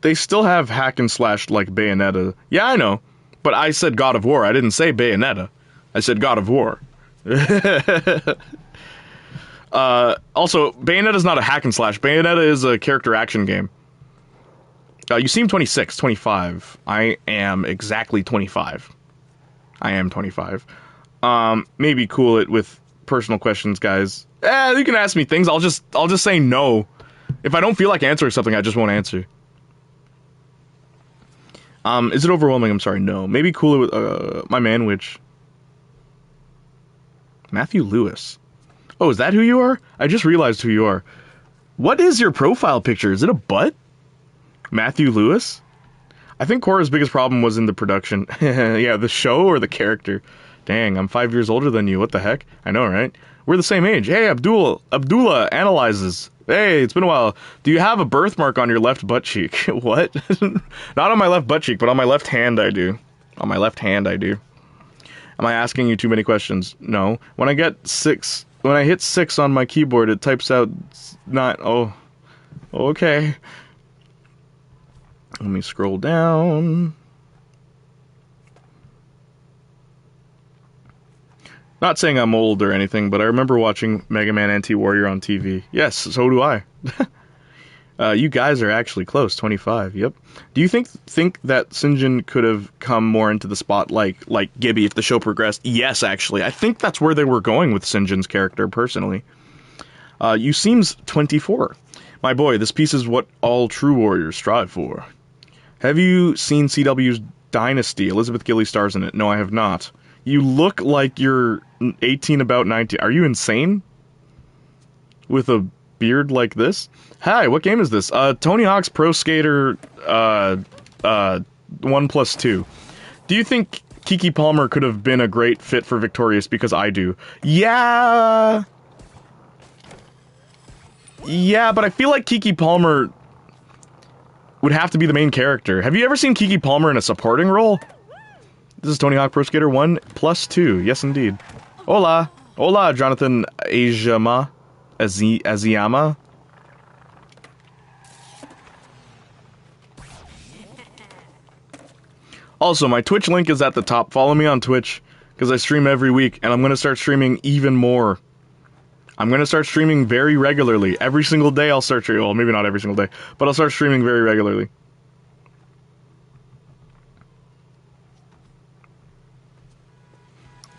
They still have hack and slash like Bayonetta. Yeah, I know. But I said God of War. I didn't say Bayonetta. I said God of War. Also, Bayonetta's not a hack and slash. Bayonetta is a character action game. You seem 26, 25. I am exactly 25. I am 25. Maybe cool it with personal questions, guys. You can ask me things. I'll just say no. If I don't feel like answering something, I just won't answer. Is it overwhelming? I'm sorry, no. Maybe cool it with my man witch. Matthew Lewis. Oh, is that who you are? I just realized who you are. What is your profile picture? Is it a butt? Matthew Lewis? I think Korra's biggest problem was in the production. Yeah, the show or the character? Dang, I'm 5 years older than you. What the heck? I know, right? We're the same age. Hey, Abdullah analyzes. Hey, it's been a while. Do you have a birthmark on your left butt cheek? What? Not on my left butt cheek, but on my left hand I do. On my left hand I do. Am I asking you too many questions? No. When I hit 6 on my keyboard, it types out not. Oh, okay. Let me scroll down. Not saying I'm old or anything, but I remember watching Mega Man Anti-Warrior on TV. Yes, so do I. You guys are actually close, 25, yep. Do you think that Sinjin could have come more into the spotlight like Gibby if the show progressed? Yes, actually. I think that's where they were going with Sinjin's character, personally. You seems 24. My boy, this piece is what all true warriors strive for. Have you seen CW's Dynasty? Elizabeth Gilly stars in it. No, I have not. You look like you're 18, about 19. Are you insane? With a beard like this? Hi, what game is this? Tony Hawk's Pro Skater 1+2. Do you think Keke Palmer could have been a great fit for Victorious? Because I do. Yeah, but I feel like Keke Palmer would have to be the main character. Have you ever seen Keke Palmer in a supporting role? This is Tony Hawk Pro Skater 1+2. Yes, indeed. Hola. Hola, Jonathan Aziyama. Also, my Twitch link is at the top. Follow me on Twitch, because I stream every week, and I'm going to start streaming even more. I'm going to start streaming very regularly. Every single day I'll start streaming. Well, maybe not every single day, but I'll start streaming very regularly.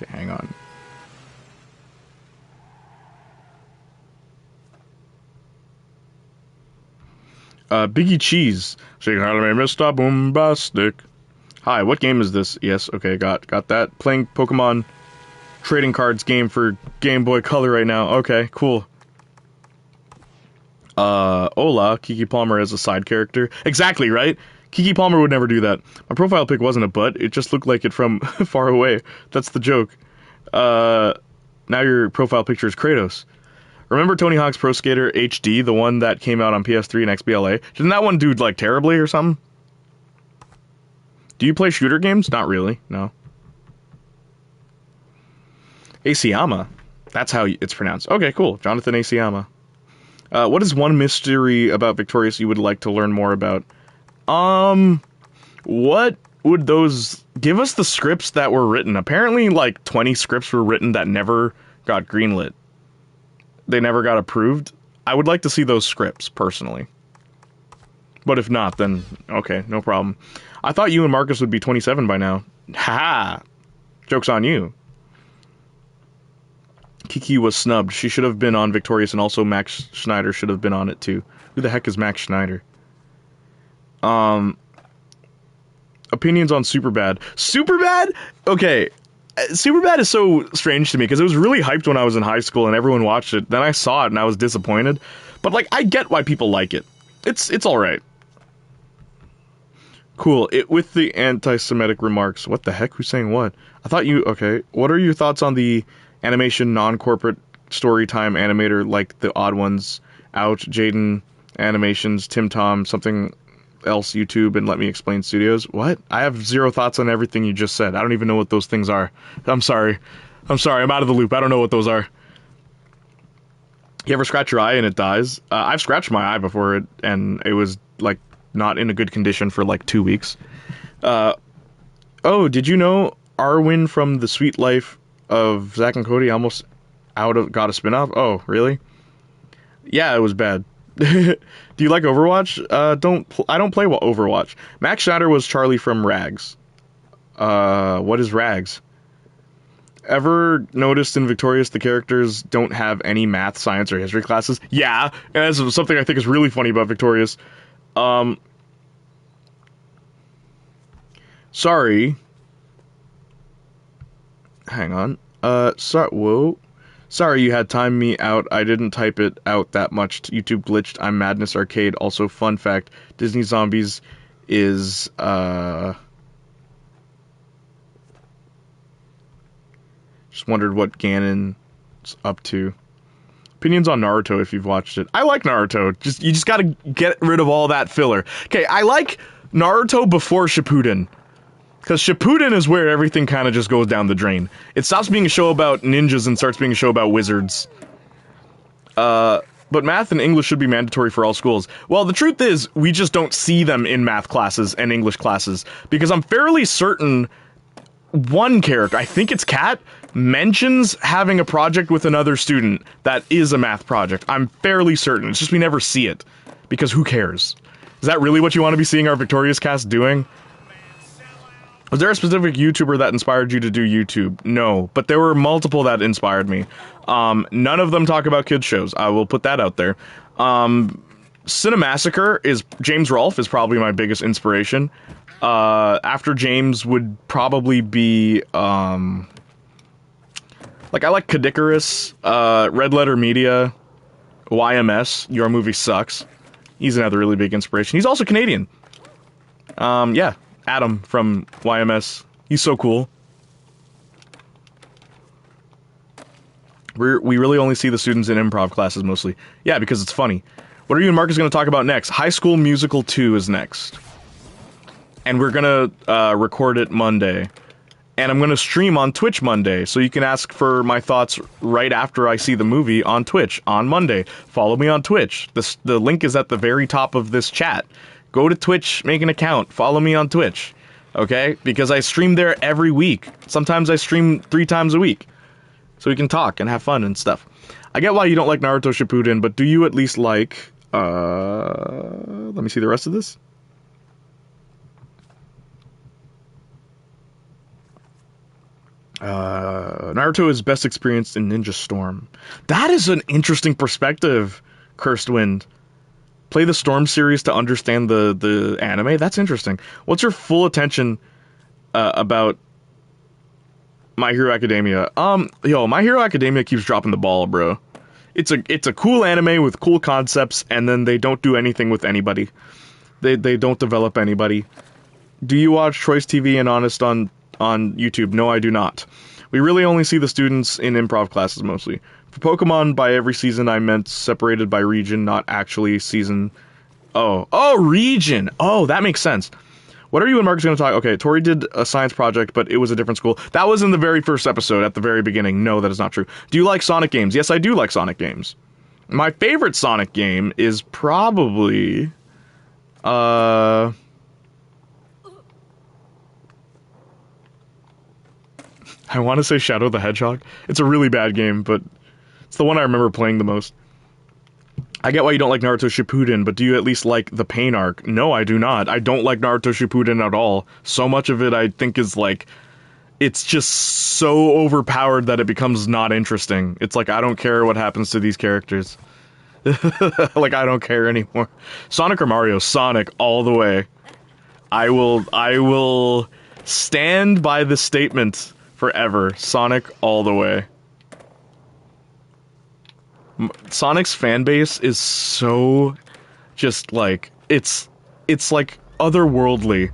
Okay, hang on. Biggie Cheese. Saying hi to me, Mr. Boombastic. Hi, what game is this? Yes, okay, got that. Playing Pokemon trading cards game for Game Boy Color right now. Okay, cool. Hola, Keke Palmer as a side character. Exactly, right? Keke Palmer would never do that. My profile pic wasn't a butt, it just looked like it from far away. That's the joke. Now your profile picture is Kratos. Remember Tony Hawk's Pro Skater HD, the one that came out on PS3 and XBLA? Didn't that one do, like, terribly or something? Do you play shooter games? Not really, no. Aceyama. That's how it's pronounced. Okay, cool. Jonathan Aceyama. What is one mystery about Victorious you would like to learn more about? What would those... Give us the scripts that were written. Apparently, like, 20 scripts were written that never got greenlit. They never got approved. I would like to see those scripts, personally. But if not, then, okay, no problem. I thought you and Marcus would be 27 by now. Ha! Joke's on you. Kiki was snubbed. She should have been on Victorious, and also Max Schneider should have been on it too. Who the heck is Max Schneider? Opinions on Superbad. Superbad? Okay. Superbad is so strange to me, because it was really hyped when I was in high school and everyone watched it. Then I saw it and I was disappointed. But, like, I get why people like it. It's alright. Cool. With the anti-Semitic remarks. What the heck? Who's saying what? I thought you... Okay. What are your thoughts on the animation non-corporate storytime animator like the Odd Ones, Out, Jaden Animations, Tim Tom, something else YouTube, and Let Me Explain Studios? What? I have zero thoughts on everything you just said. I don't even know what those things are. I'm sorry. I'm out of the loop. I don't know what those are. You ever scratch your eye and it dies? I've scratched my eye before and it was, like, not in a good condition for, like, 2 weeks. Oh, did you know Arwen from The Sweet Life of Zack and Cody almost got a spinoff? Oh, really? Yeah, it was bad. Do you like Overwatch? I don't play Overwatch. Max Schneider was Charlie from Rags. What is Rags? Ever noticed in Victorious the characters don't have any math, science, or history classes? Yeah, and that's something I think is really funny about Victorious. Sorry. Hang on. Whoa. Sorry you had timed me out. I didn't type it out that much. YouTube glitched. I'm Madness Arcade. Also, fun fact, Disney Zombies is, just wondered what Ganon's up to. Opinions on Naruto if you've watched it. I like Naruto. You just gotta get rid of all that filler. Okay, I like Naruto before Shippuden. Because Shippuden is where everything kind of just goes down the drain. It stops being a show about ninjas and starts being a show about wizards. But math and English should be mandatory for all schools. Well, the truth is, we just don't see them in math classes and English classes. Because I'm fairly certain one character, I think it's Kat, mentions having a project with another student that is a math project. I'm fairly certain. It's just we never see it. Because who cares? Is that really what you want to be seeing our Victorious cast doing? Was there a specific YouTuber that inspired you to do YouTube? No, but there were multiple that inspired me. None of them talk about kids shows. I will put that out there. Cinemassacre is... James Rolfe is probably my biggest inspiration. After James would probably be... like, I like Kadikarus, Red Letter Media, YMS, Your Movie Sucks. He's another really big inspiration. He's also Canadian. Yeah. Adam from YMS. He's so cool. We really only see the students in improv classes mostly. Yeah, because it's funny. What are you and Marcus going to talk about next? High School Musical 2 is next. And we're going to record it Monday. And I'm going to stream on Twitch Monday, so you can ask for my thoughts right after I see the movie on Twitch on Monday. Follow me on Twitch. The link is at the very top of this chat. Go to Twitch, make an account, follow me on Twitch, okay? Because I stream there every week. Sometimes I stream 3 times a week, so we can talk and have fun and stuff. I get why you don't like Naruto Shippuden, but do you at least like, let me see the rest of this. Naruto is best experienced in Ninja Storm. That is an interesting perspective, Cursed Wind. Play the Storm series to understand the anime? That's interesting. What's your full attention about My Hero Academia? My Hero Academia keeps dropping the ball, bro. It's a cool anime with cool concepts, and then they don't do anything with anybody. They don't develop anybody. Do you watch Choice TV and Honest on YouTube? No, I do not. We really only see the students in improv classes mostly. For Pokemon, by every season, I meant separated by region, not actually season. Oh, region! Oh, that makes sense. What are you and Marcus going to talk? Okay, Tori did a science project, but it was a different school. That was in the very first episode, at the very beginning. No, that is not true. Do you like Sonic games? Yes, I do like Sonic games. My favorite Sonic game is probably... I want to say Shadow the Hedgehog. It's a really bad game, but it's the one I remember playing the most. I get why you don't like Naruto Shippuden, but do you at least like the Pain arc? No, I do not. I don't like Naruto Shippuden at all. So much of it I think is like... It's just so overpowered that it becomes not interesting. It's like, I don't care what happens to these characters. Like, I don't care anymore. Sonic or Mario? Sonic all the way. I will stand by this statement forever. Sonic all the way. Sonic's fan base is so just like it's like otherworldly,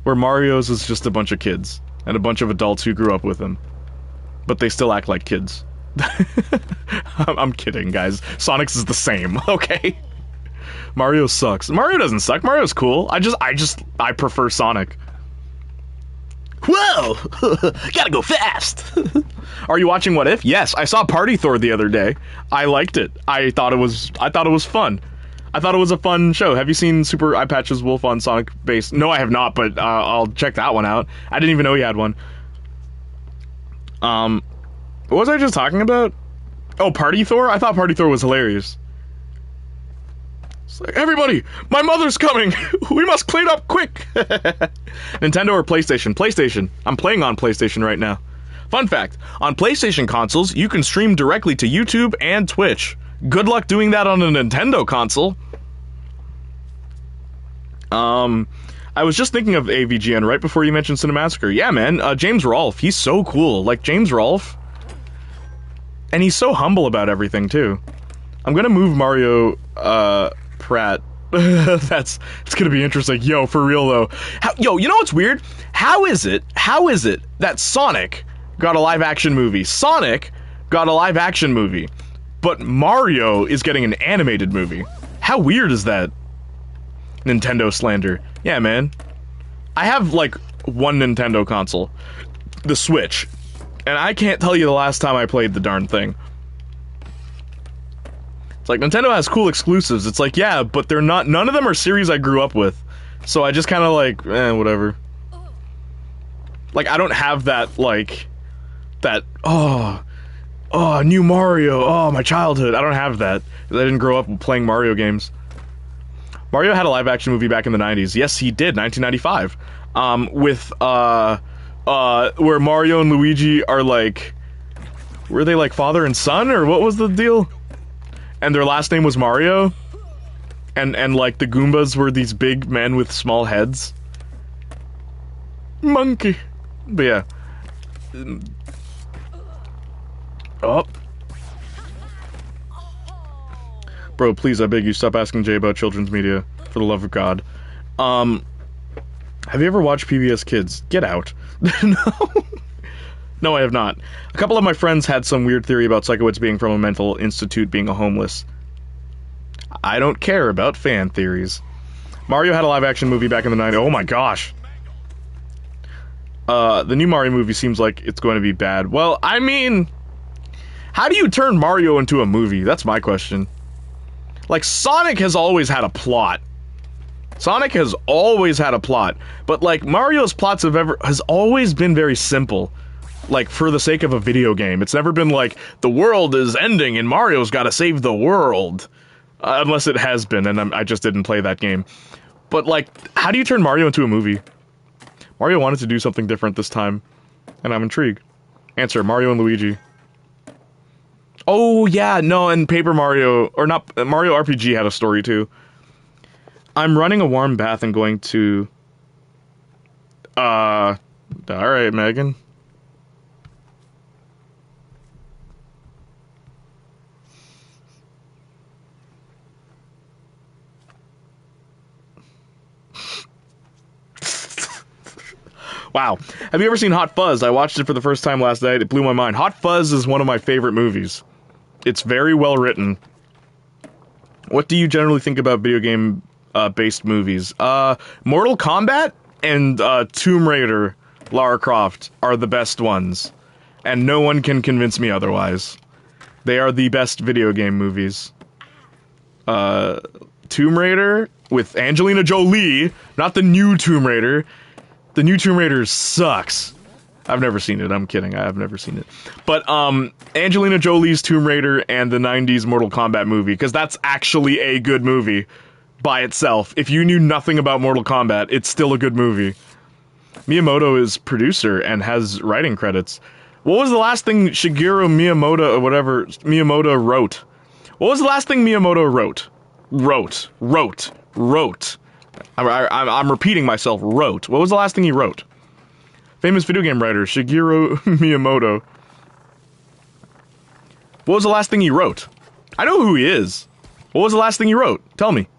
where Mario's is just a bunch of kids and a bunch of adults who grew up with him, but they still act like kids. I'm kidding, guys. Sonic's is the same, okay? Mario sucks. Mario doesn't suck. Mario's cool. I prefer Sonic. Whoa! Gotta go fast! Are you watching What If? Yes, I saw Party Thor the other day. I liked it. I thought it was fun. I thought it was a fun show. Have you seen Super Eye Patch's Wolf on Sonic Base? No, I have not, but I'll check that one out. I didn't even know he had one. What was I just talking about? Oh, Party Thor? I thought Party Thor was hilarious. It's like, everybody, my mother's coming! We must clean up quick! Nintendo or PlayStation? PlayStation. I'm playing on PlayStation right now. Fun fact, on PlayStation consoles, you can stream directly to YouTube and Twitch. Good luck doing that on a Nintendo console. I was just thinking of AVGN right before you mentioned Cinemassacre. Yeah, man, James Rolfe, he's so cool. Like, James Rolfe. And he's so humble about everything, too. I'm gonna move Mario, Pratt. It's gonna be interesting. Yo, for real, though. Yo, you know what's weird? How is it that Sonic got a live-action movie? Sonic got a live-action movie, but Mario is getting an animated movie. How weird is that? Nintendo slander. Yeah, man. I have, like, one Nintendo console. The Switch. And I can't tell you the last time I played the darn thing. It's like, Nintendo has cool exclusives. It's like, yeah, but they're not... None of them are series I grew up with. So I just kind of like, whatever. Like, I don't have that, like... That, new Mario, oh, my childhood. I don't have that. I didn't grow up playing Mario games. Mario had a live-action movie back in the 90s. Yes, he did, 1995. Where Mario and Luigi are like... Were they like father and son, or what was the deal? And their last name was Mario? And like, the Goombas were these big men with small heads? Monkey. But yeah. Oh. Bro, please, I beg you, stop asking Jay about children's media. For the love of God. Have you ever watched PBS Kids? Get out. No. No, I have not. A couple of my friends had some weird theory about Psychowitz being from a mental institute being a homeless. I don't care about fan theories. Mario had a live-action movie back in the 90s. Oh my gosh. The new Mario movie seems like it's going to be bad. Well, I mean... How do you turn Mario into a movie? That's my question. Like, Sonic has always had a plot. Sonic has always had a plot. But, like, Mario's plots has always been very simple. Like, for the sake of a video game. It's never been like, the world is ending and Mario's gotta save the world. Unless it has been, and I just didn't play that game. But, like, how do you turn Mario into a movie? Mario wanted to do something different this time. And I'm intrigued. Answer, Mario and Luigi. Oh, yeah, no, and Paper Mario, or not, Mario RPG had a story, too. I'm running a warm bath and going to... Alright, Megan. Wow. Have you ever seen Hot Fuzz? I watched it for the first time last night. It blew my mind. Hot Fuzz is one of my favorite movies. It's very well written. What do you generally think about video game based movies? Mortal Kombat and Tomb Raider, Lara Croft are the best ones. And no one can convince me otherwise. They are the best video game movies. Tomb Raider with Angelina Jolie, not the new Tomb Raider. The new Tomb Raider sucks. I've never seen it. I'm kidding. I have never seen it. But Angelina Jolie's Tomb Raider and the 90s Mortal Kombat movie, because that's actually a good movie by itself. If you knew nothing about Mortal Kombat, it's still a good movie. Miyamoto is producer and has writing credits. What was the last thing Shigeru Miyamoto or whatever Miyamoto wrote? What was the last thing Miyamoto wrote? Wrote. I'm repeating myself. Wrote. What was the last thing he wrote? Famous video game writer Shigeru Miyamoto. What was the last thing he wrote? I know who he is. What was the last thing he wrote? Tell me.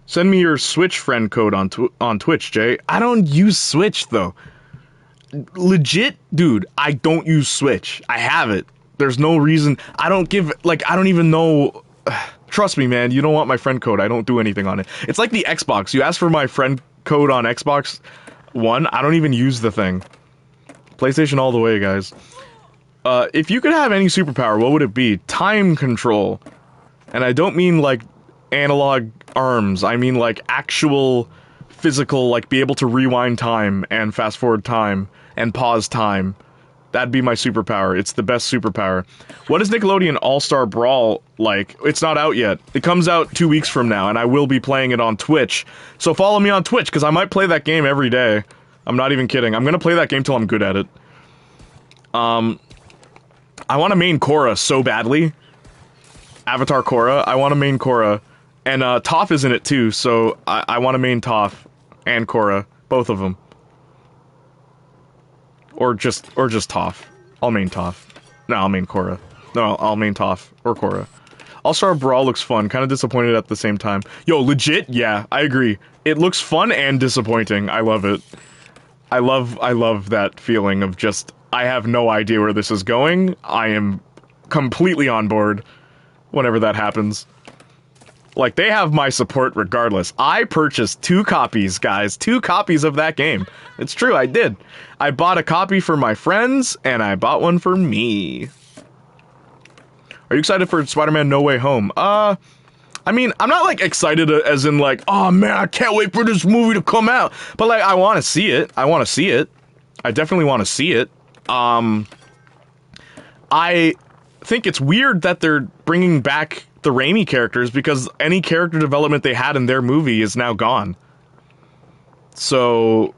Send me your Switch friend code on Twitch, Jay. I don't use Switch, though. Legit, dude, I don't use Switch. I have it. There's no reason. I don't even know. Trust me, man, you don't want my friend code. I don't do anything on it. It's like the Xbox. You ask for my friend code on Xbox One, I don't even use the thing. PlayStation all the way, guys. If you could have any superpower, what would it be? Time control. And I don't mean, like, analog arms. I mean, like, actual physical, like, be able to rewind time and fast forward time and pause time. That'd be my superpower. It's the best superpower. What is Nickelodeon All-Star Brawl like? It's not out yet. It comes out 2 weeks from now, and I will be playing it on Twitch. So follow me on Twitch, because I might play that game every day. I'm not even kidding. I'm gonna play that game till I'm good at it. I want to main Korra so badly. Avatar Korra. I want to main Korra. And Toph is in it too, so I want to main Toph and Korra. Both of them. Or just Toph. I'll main Toph. No, I'll main Korra. No, I'll main Toph or Korra. All-Star Brawl looks fun. Kind of disappointed at the same time. Yo, legit? Yeah, I agree. It looks fun and disappointing. I love it. I love that feeling of just, I have no idea where this is going. I am completely on board whenever that happens. Like, they have my support regardless. I purchased 2 copies, guys. 2 copies of that game. It's true, I did. I bought a copy for my friends, and I bought one for me. Are you excited for Spider-Man No Way Home? I mean, I'm not, like, excited as in, like, oh, man, I can't wait for this movie to come out. But, like, I want to see it. I want to see it. I definitely want to see it. I think it's weird that they're bringing back the Raimi characters, because any character development they had in their movie is now gone. So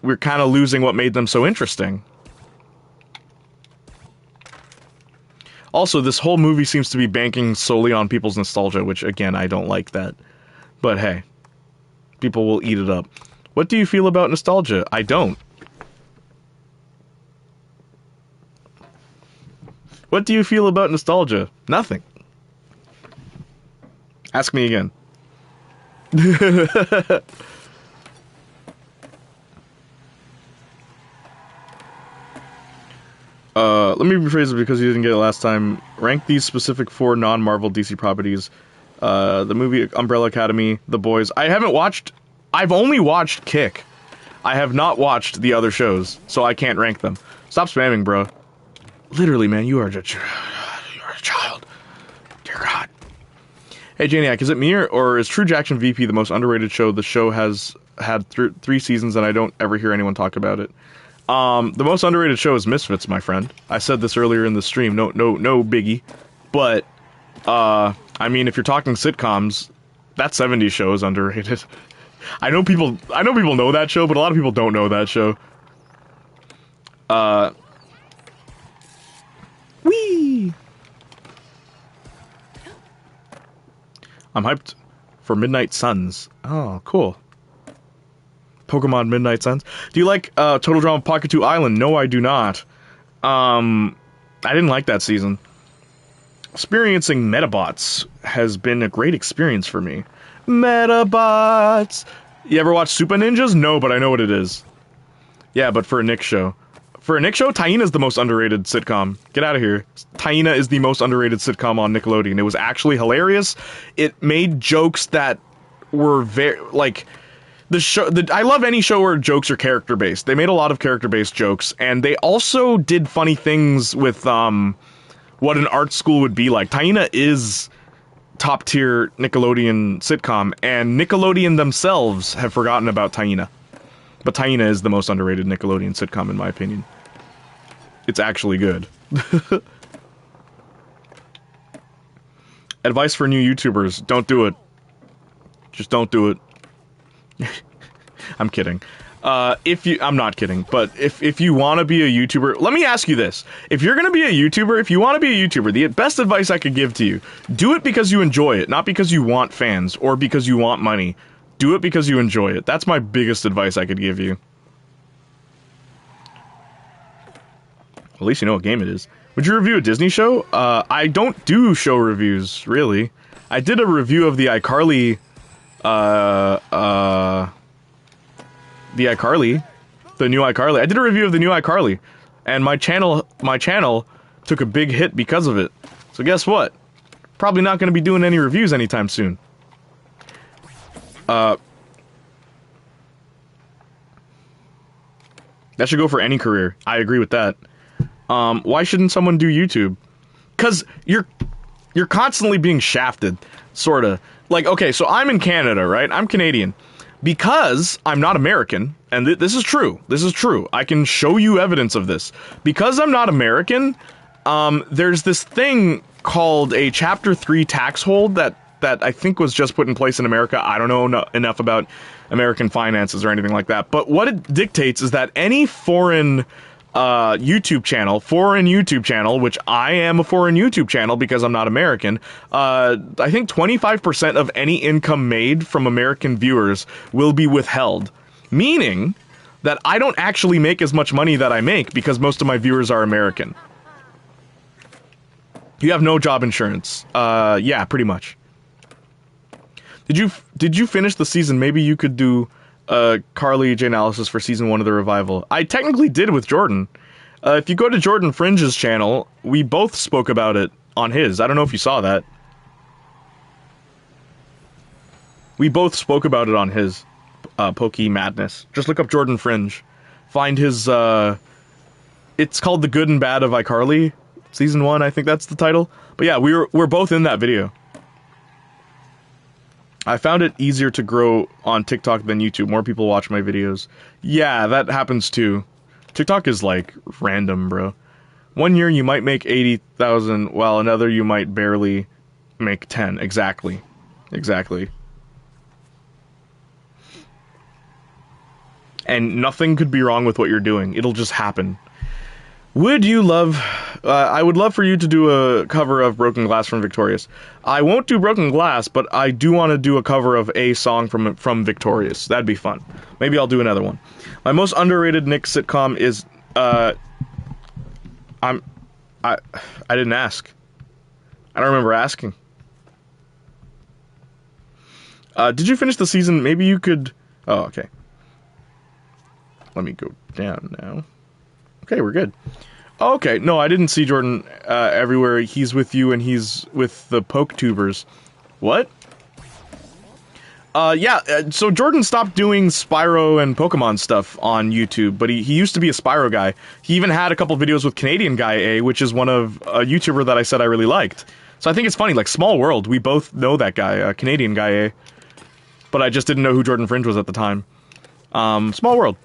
we're kind of losing what made them so interesting. Also, this whole movie seems to be banking solely on people's nostalgia, which, again, I don't like that. But hey, people will eat it up. What do you feel about nostalgia? I don't. What do you feel about nostalgia? Nothing. Ask me again. Let me rephrase it because you didn't get it last time. Rank these specific 4 non-Marvel DC properties. The movie Umbrella Academy, The Boys. I've only watched Kick. I have not watched the other shows, so I can't rank them. Stop spamming, bro. Literally, man, you are a child. Dear God. Hey, Janiac, is it me or is True Jackson VP the most underrated show? The show has had 3 seasons and I don't ever hear anyone talk about it. The most underrated show is Misfits, my friend. I said this earlier in the stream. No biggie. But, I mean, if you're talking sitcoms, that 70s show is underrated. I know people know that show, but a lot of people don't know that show. Whee! I'm hyped for Midnight Suns. Oh, cool. Pokemon Midnight Suns. Do you like Total Drama Pocket 2 Island? No, I do not. I didn't like that season. Experiencing Metabots has been a great experience for me. Metabots! You ever watch Super Ninjas? No, but I know what it is. Yeah, but for a Nick show. For a Nick show, Taina's the most underrated sitcom. Get out of here. Taina is the most underrated sitcom on Nickelodeon. It was actually hilarious. It made jokes that were very, like, the show. I love any show where jokes are character based. They made a lot of character based jokes, and they also did funny things with what an art school would be like. Taina is top tier Nickelodeon sitcom, and Nickelodeon themselves have forgotten about Taina. But Taina is the most underrated Nickelodeon sitcom in my opinion. It's actually good. Advice for new YouTubers: don't do it. Just don't do it. I'm kidding. I'm not kidding, but if you want to be a YouTuber, let me ask you this. If you're going to be a YouTuber, if you want to be a YouTuber, the best advice I could give to you, do it because you enjoy it, not because you want fans or because you want money. Do it because you enjoy it. That's my biggest advice I could give you. At least you know what game it is. Would you review a Disney show? I don't do show reviews, really. I did a review of the iCarly, the new iCarly. I did a review of the new iCarly, and my channel took a big hit because of it. So guess what? Probably not going to be doing any reviews anytime soon. That should go for any career. I agree with that. Why shouldn't someone do YouTube? 'Cause you're constantly being shafted, sorta. Like, okay, so I'm in Canada, right? I'm Canadian. Because I'm not American, and this is true. This is true. I can show you evidence of this. Because I'm not American, there's this thing called a Chapter 3 tax hold that I think was just put in place in America. I don't know enough about American finances or anything like that. But what it dictates is that any foreign YouTube channel, which I am a foreign YouTube channel because I'm not American, I think 25% of any income made from American viewers will be withheld. Meaning that I don't actually make as much money that I make because most of my viewers are American. You have no job insurance. Yeah, pretty much. Did you finish the season? Maybe you could do Carly J analysis for season 1 of the revival. I technically did with Jordan. If you go to Jordan Fringe's channel, we both spoke about it on his. I don't know if you saw that. We both spoke about it on his Pokey Madness. Just look up Jordan Fringe. Find his it's called The Good and Bad of iCarly, season 1, I think that's the title. But yeah, we're both in that video. I found it easier to grow on TikTok than YouTube. More people watch my videos. Yeah, that happens too. TikTok is like random, bro. One year you might make 80,000, while another you might barely make 10. Exactly. Exactly. And nothing could be wrong with what you're doing. It'll just happen. Would you love... I would love for you to do a cover of Broken Glass from Victorious. I won't do Broken Glass, but I do want to do a cover of a song from Victorious. That'd be fun. Maybe I'll do another one. My most underrated Nick sitcom is... I didn't ask. I don't remember asking. Did you finish the season? Maybe you could... Oh, okay. Let me go down now. Okay, we're good. Okay, no, I didn't see Jordan everywhere. He's with you and he's with the PokeTubers. What? Yeah, so Jordan stopped doing Spyro and Pokemon stuff on YouTube, but he used to be a Spyro guy. He even had a couple videos with Canadian Guy A, which is one of a YouTuber that I said I really liked. So I think it's funny, like, small world, we both know that guy, Canadian Guy A. But I just didn't know who Jordan Fringe was at the time. Small world.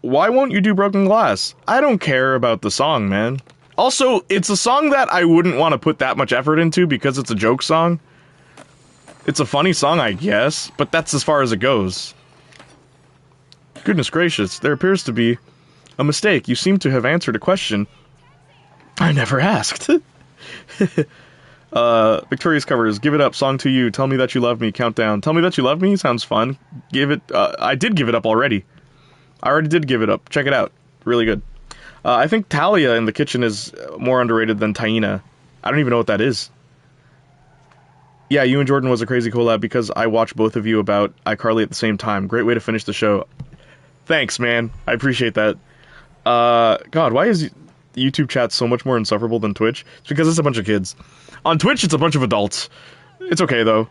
Why won't you do Broken Glass? I don't care about the song, man. Also, it's a song that I wouldn't want to put that much effort into because it's a joke song. It's a funny song, I guess, but that's as far as it goes. Goodness gracious, there appears to be a mistake. You seem to have answered a question I never asked. Victorious covers, Give It Up, Song to You, Tell Me That You Love Me, Countdown. Tell Me That You Love Me sounds fun. I did give it up already. I already did give it up. Check it out. Really good. I think Talia in the Kitchen is more underrated than Taina. I don't even know what that is. Yeah, you and Jordan was a crazy collab because I watched both of you about iCarly at the same time. Great way to finish the show. Thanks, man. I appreciate that. God, why is YouTube chat so much more insufferable than Twitch? It's because it's a bunch of kids. On Twitch, it's a bunch of adults. It's okay, though.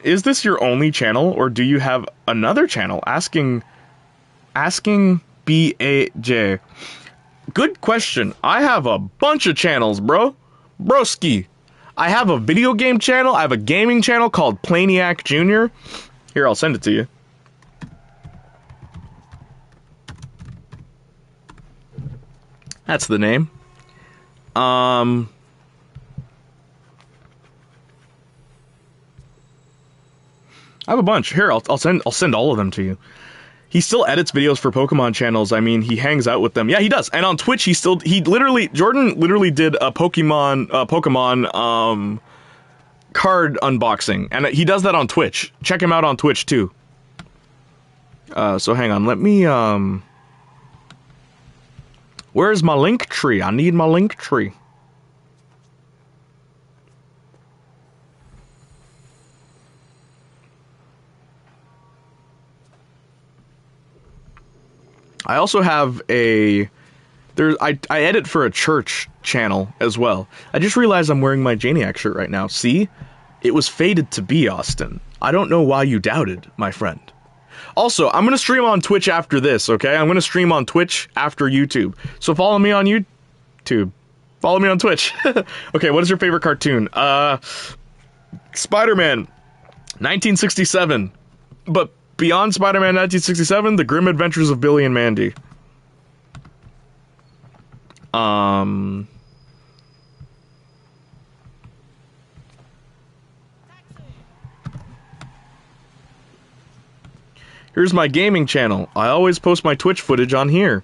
Is this your only channel, or do you have another channel? Asking BAJ. Good question. I have a bunch of channels, bro. Broski. I have a video game channel. I have a gaming channel called Planiac Jr. Here, I'll send it to you. That's the name. I have a bunch. Here, I'll send all of them to you. He still edits videos for Pokemon channels. I mean, he hangs out with them. Yeah, he does. And on Twitch, Jordan literally did a Pokemon card unboxing, and he does that on Twitch. Check him out on Twitch too. So hang on, let me where's my link tree? I need my link tree. I also have I edit for a church channel as well. I just realized I'm wearing my Janiac shirt right now. See? It was fated to be, Austin. I don't know why you doubted, my friend. Also, I'm gonna stream on Twitch after this, okay? I'm gonna stream on Twitch after YouTube. So follow me on YouTube. Follow me on Twitch. Okay, what is your favorite cartoon? Spider-Man, 1967. But beyond Spider-Man 1967, The Grim Adventures of Billy and Mandy. Here's my gaming channel. I always post my Twitch footage on here.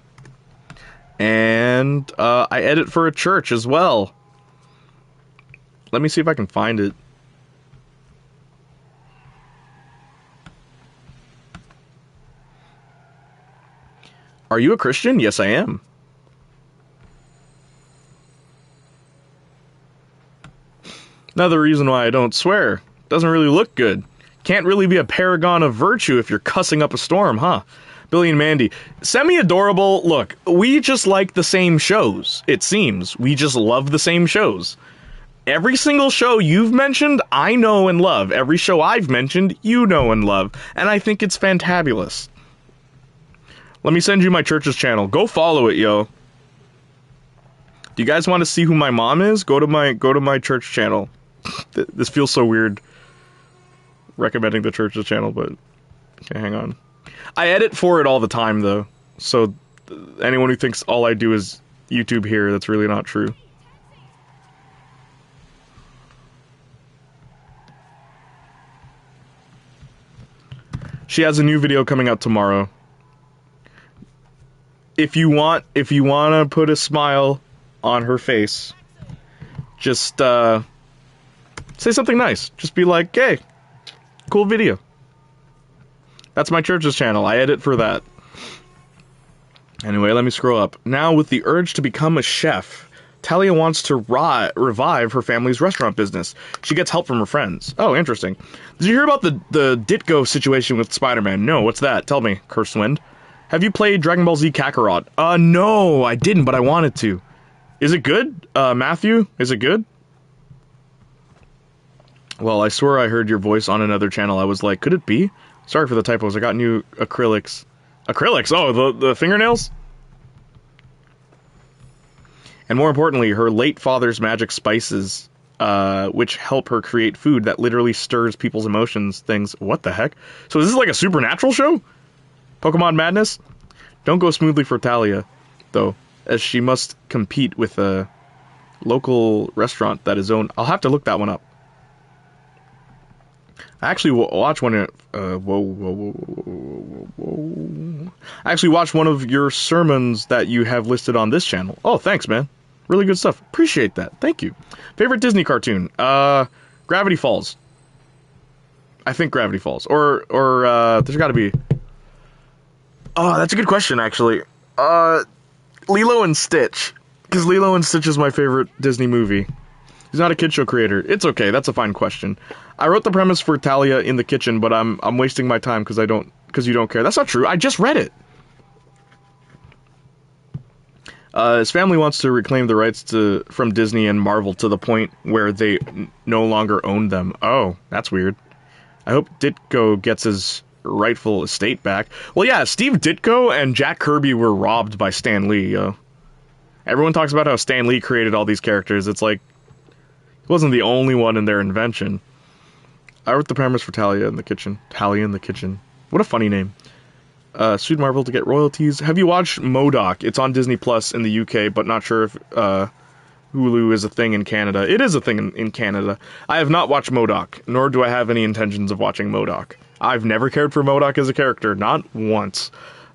And I edit for a church as well. Let me see if I can find it. Are you a Christian? Yes, I am. Another reason why I don't swear. Doesn't really look good. Can't really be a paragon of virtue if you're cussing up a storm, huh? Billy and Mandy. Semi-adorable. Look, we just like the same shows, it seems. We just love the same shows. Every single show you've mentioned, I know and love. Every show I've mentioned, you know and love. And I think it's fantabulous. Let me send you my church's channel. Go follow it, yo. Do you guys want to see who my mom is? Go to my church channel. This feels so weird recommending the church's channel, but okay, hang on. I edit for it all the time though. So anyone who thinks all I do is YouTube here, that's really not true. She has a new video coming out tomorrow. If you want to put a smile on her face, just say something nice. Just be like, "Hey, cool video." That's my church's channel. I edit for that. Anyway, let me scroll up. Now, with the urge to become a chef, Talia wants to revive her family's restaurant business. She gets help from her friends. Oh, interesting. Did you hear about the Ditko situation with Spider-Man? No, what's that? Tell me, Cursed. Have you played Dragon Ball Z Kakarot? No, I didn't, but I wanted to. Is it good? Matthew, is it good? Well, I swear I heard your voice on another channel. I was like, could it be? Sorry for the typos. I got new acrylics. Acrylics? Oh, the fingernails? And more importantly, her late father's magic spices, which help her create food that literally stirs people's emotions, things. What the heck? So is this like a supernatural show? Pokemon Madness? Don't go smoothly for Talia, though, as she must compete with a local restaurant that is owned. I'll have to look that one up. I actually watched one. I actually watched one of your sermons that you have listed on this channel. Oh, thanks, man. Really good stuff. Appreciate that. Thank you. Favorite Disney cartoon? Gravity Falls. I think Gravity Falls. Or there's got to be. Oh, that's a good question, actually. Lilo and Stitch. Because Lilo and Stitch is my favorite Disney movie. He's not a kid show creator. It's okay. That's a fine question. I wrote the premise for Talia in the kitchen, but I'm wasting my time because you don't care. That's not true. I just read it. His family wants to reclaim the rights from Disney and Marvel to the point where they no longer own them. Oh, that's weird. I hope Ditko gets his rightful estate back. Well, yeah, Steve Ditko and Jack Kirby were robbed by Stan Lee, yo. Everyone talks about how Stan Lee created all these characters. It's like, he wasn't the only one in their invention. I wrote the premise for Talia in the Kitchen. Talia in the Kitchen. What a funny name. Sued Marvel to get royalties. Have you watched MODOK? It's on Disney Plus in the UK, but not sure if Hulu is a thing in Canada. It is a thing in Canada. I have not watched MODOK, nor do I have any intentions of watching MODOK. I've never cared for MODOK as a character, not once.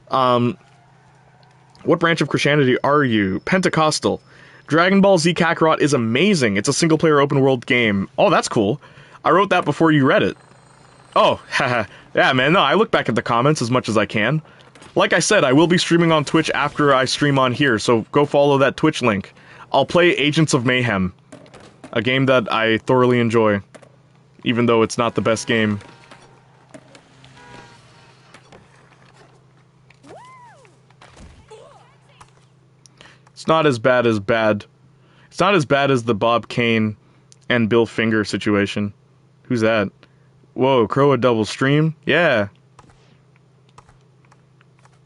What branch of Christianity are you? Pentecostal. Dragon Ball Z Kakarot is amazing. It's a single-player open-world game. Oh, that's cool. I wrote that before you read it. Oh, haha. Yeah, man, no, I look back at the comments as much as I can. Like I said, I will be streaming on Twitch after I stream on here, so go follow that Twitch link. I'll play Agents of Mayhem, a game that I thoroughly enjoy, even though it's not the best game. It's not as bad as bad. It's not as bad as the Bob Kane and Bill Finger situation. Who's that? Whoa, Crow a double stream? Yeah.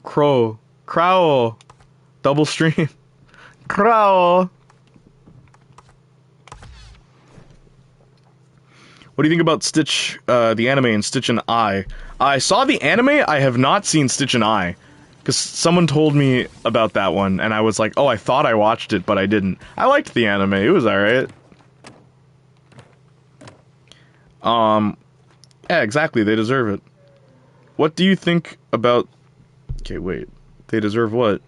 Crow. Double stream. Crow. What do you think about Stitch, the anime, and Stitch and I? I saw the anime, I have not seen Stitch and I. Because someone told me about that one, and I was like, oh, I thought I watched it, but I didn't. I liked the anime, it was alright. Yeah, exactly, they deserve it. What do you think about... Okay, wait. They deserve what?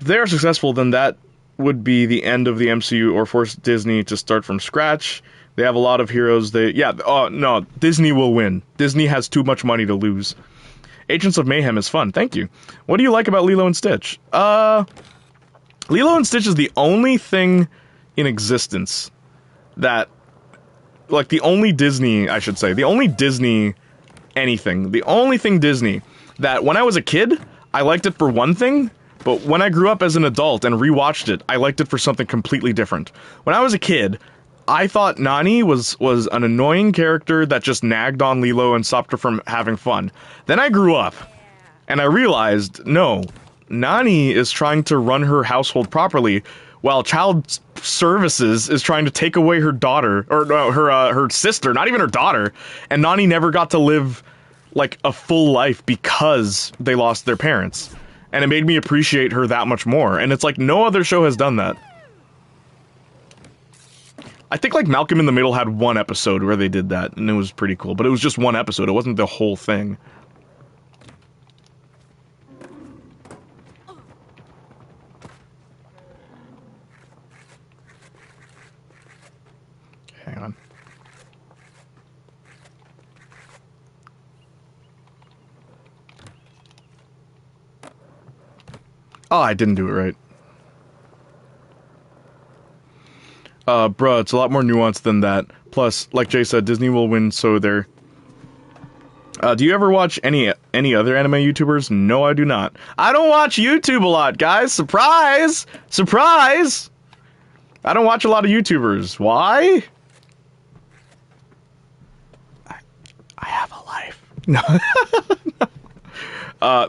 If they are successful, then that would be the end of the MCU, or force Disney to start from scratch. They have a lot of heroes, no, Disney will win. Disney has too much money to lose. Agents of Mayhem is fun, thank you. What do you like about Lilo and Stitch? Lilo and Stitch is the only thing in existence that... Like, the only Disney, I should say, the only Disney anything, the only thing Disney that when I was a kid, I liked it for one thing, but when I grew up as an adult and rewatched it, I liked it for something completely different. When I was a kid, I thought Nani was an annoying character that just nagged on Lilo and stopped her from having fun. Then I grew up, and I realized, no, Nani is trying to run her household properly, while Child Services is trying to take away her daughter, or no, her sister, not even her daughter, and Nani never got to live, like, a full life because they lost their parents. And it made me appreciate her that much more, and it's like, no other show has done that. I think, like, Malcolm in the Middle had one episode where they did that, and it was pretty cool, but it was just one episode, it wasn't the whole thing. Hang on. Oh, I didn't do it right. Bruh, it's a lot more nuanced than that. Plus, like Jay said, Disney will win, so they're... do you ever watch any other anime YouTubers? No, I do not. I don't watch YouTube a lot, guys! Surprise! Surprise! I don't watch a lot of YouTubers. Why? I have a life. No.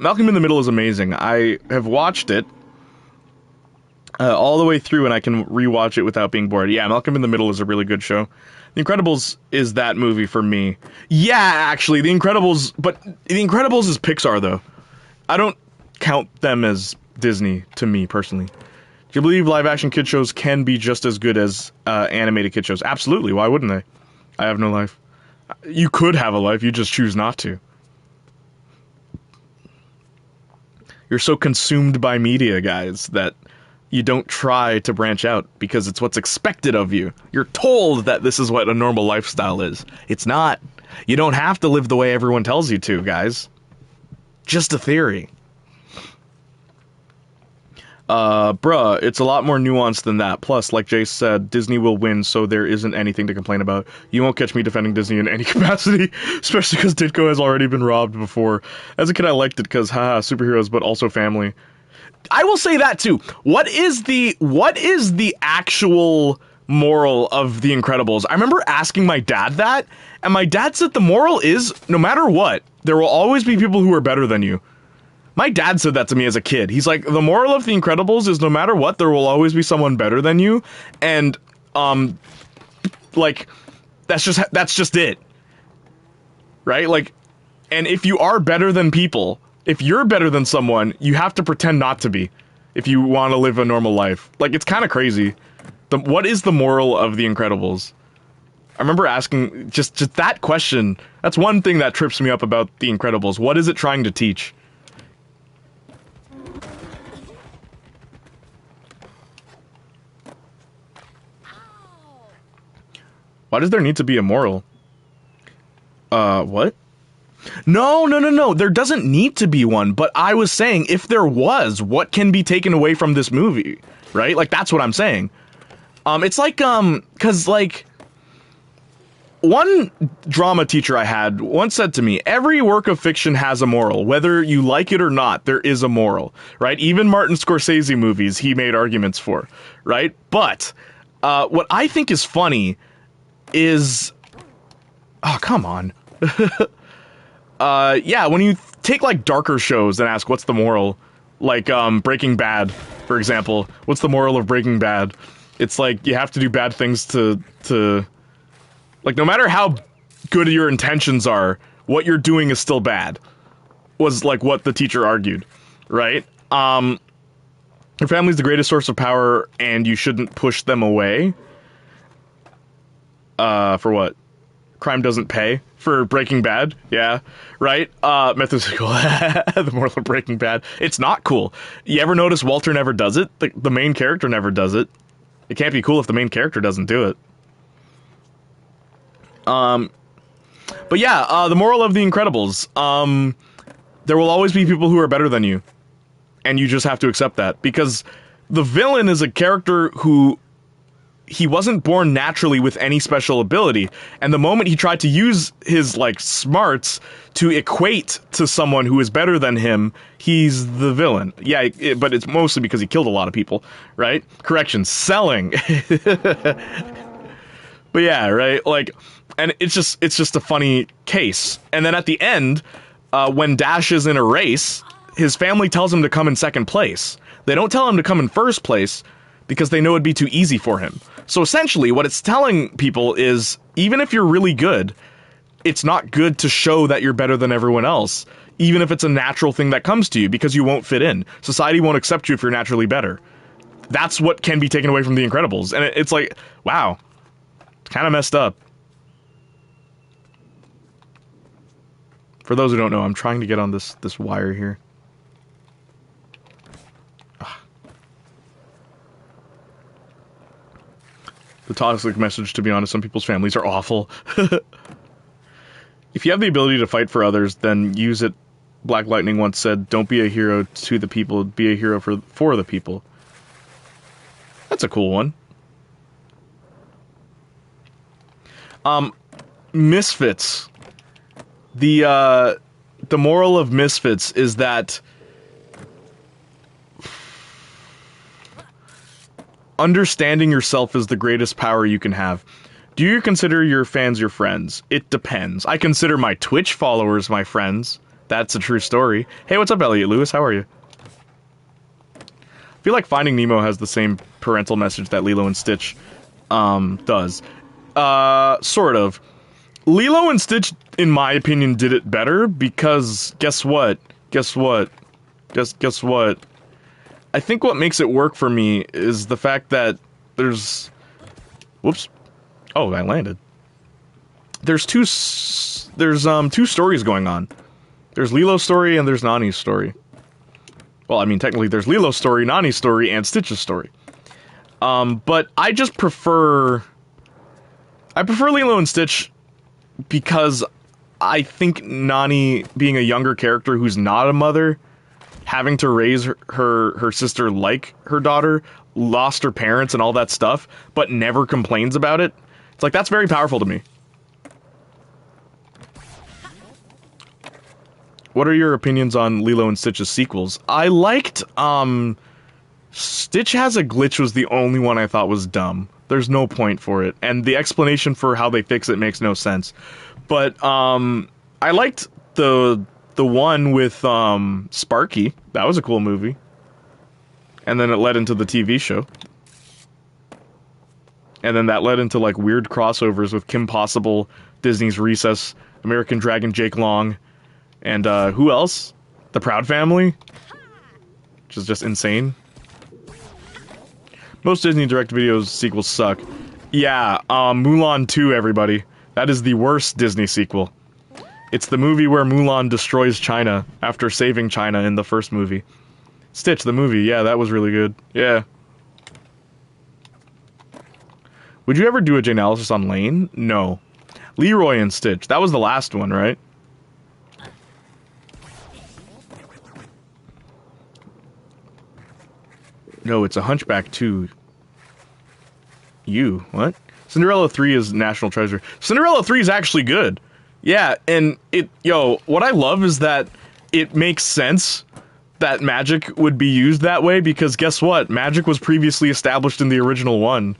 Malcolm in the Middle is amazing. I have watched it all the way through, and I can rewatch it without being bored. Yeah, Malcolm in the Middle is a really good show. The Incredibles is that movie for me. Yeah, actually, The Incredibles... But The Incredibles is Pixar, though. I don't count them as Disney, to me, personally. Do you believe live-action kid shows can be just as good as animated kid shows? Absolutely, why wouldn't they? I have no life. You could have a life, you just choose not to. You're so consumed by media, guys, that you don't try to branch out because it's what's expected of you. You're told that this is what a normal lifestyle is. It's not. You don't have to live the way everyone tells you to, guys. Just a theory. Bruh, it's a lot more nuanced than that. Plus, like Jay said, Disney will win, so there isn't anything to complain about. You won't catch me defending Disney in any capacity, especially because Ditko has already been robbed before. As a kid, I liked it because, haha, superheroes, but also family. I will say that too. What is the actual moral of The Incredibles. I remember asking my dad that, and my dad said the moral is, no matter what, there will always be people who are better than you. My dad said that to me as a kid. He's like, the moral of The Incredibles is no matter what, there will always be someone better than you, and, like, that's just it. Right? Like, and if you are better than people, if you're better than someone, you have to pretend not to be if you want to live a normal life. Like, it's kind of crazy. What is the moral of The Incredibles? I remember asking just that question. That's one thing that trips me up about The Incredibles. What is it trying to teach? Why does there need to be a moral? What? No. There doesn't need to be one, but I was saying, if there was, what can be taken away from this movie? Right? Like, that's what I'm saying. It's like, cause, like, one drama teacher I had once said to me, every work of fiction has a moral. Whether you like it or not, there is a moral, right? Even Martin Scorsese movies, he made arguments for, right? But, what I think is funny is... Oh, come on. Yeah, when you take, like, darker shows and ask, what's the moral? Like, Breaking Bad, for example. What's the moral of Breaking Bad? It's like, you have to do bad things to... Like, no matter how good your intentions are, what you're doing is still bad. Was, like, what the teacher argued, right? Your family's the greatest source of power, and you shouldn't push them away. For what? Crime doesn't pay? For Breaking Bad? Yeah, right? Metaphysical. The moral of Breaking Bad. It's not cool. You ever notice Walter never does it? The main character never does it. It can't be cool if the main character doesn't do it. But yeah, the moral of The Incredibles. There will always be people who are better than you. And you just have to accept that. Because the villain is a character who... He wasn't born naturally with any special ability, and the moment he tried to use his, like, smarts to equate to someone who is better than him, he's the villain. Yeah, but it's mostly because he killed a lot of people, right? Correction, selling. But yeah, right? Like, and it's just a funny case. And then at the end, when Dash is in a race, his family tells him to come in second place. They don't tell him to come in first place, because they know it'd be too easy for him. So essentially, what it's telling people is, even if you're really good, it's not good to show that you're better than everyone else, even if it's a natural thing that comes to you, because you won't fit in. Society won't accept you if you're naturally better. That's what can be taken away from The Incredibles. And it's like, wow, it's kind of messed up. For those who don't know, I'm trying to get on this wire here. The toxic message, to be honest, some people's families are awful. If you have the ability to fight for others, then use it. Black Lightning once said, don't be a hero to the people, be a hero for the people. That's a cool one. Misfits. The moral of Misfits is that understanding yourself is the greatest power you can have. Do you consider your fans your friends? It depends. I consider my Twitch followers my friends. That's a true story. Hey, what's up, Elliot Lewis? How are you? I feel like Finding Nemo has the same parental message that Lilo and Stitch does. Sort of. Lilo and Stitch, in my opinion, did it better because guess what? Guess what? Guess what? I think what makes it work for me is the fact that there's... Whoops. Oh, I landed. There's two stories going on. There's Lilo's story and there's Nani's story. Well, I mean, technically there's Lilo's story, Nani's story, and Stitch's story. But I just prefer... I prefer Lilo and Stitch because I think Nani, being a younger character who's not a mother, having to raise her sister like her daughter, lost her parents and all that stuff, but never complains about it. It's like, that's very powerful to me. What are your opinions on Lilo and Stitch's sequels? I liked, Stitch Has a Glitch was the only one I thought was dumb. There's no point for it, and the explanation for how they fix it makes no sense. But I liked the one with Sparky. That was a cool movie. And then it led into the TV show. And then that led into like weird crossovers with Kim Possible, Disney's Recess, American Dragon Jake Long, and who else? The Proud Family, which is just insane. Most Disney direct-to-video sequels suck. Yeah, Mulan 2, everybody. That is the worst Disney sequel. It's the movie where Mulan destroys China after saving China in the first movie. Stitch, the movie. Yeah, that was really good. Yeah. Would you ever do a J-analysis on Lane? No. Leroy and Stitch. That was the last one, right? No, it's a Hunchback 2. You. What? Cinderella 3 is National Treasure. Cinderella 3 is actually good. Yeah, and what I love is that it makes sense that magic would be used that way, because guess what? Magic was previously established in the original one.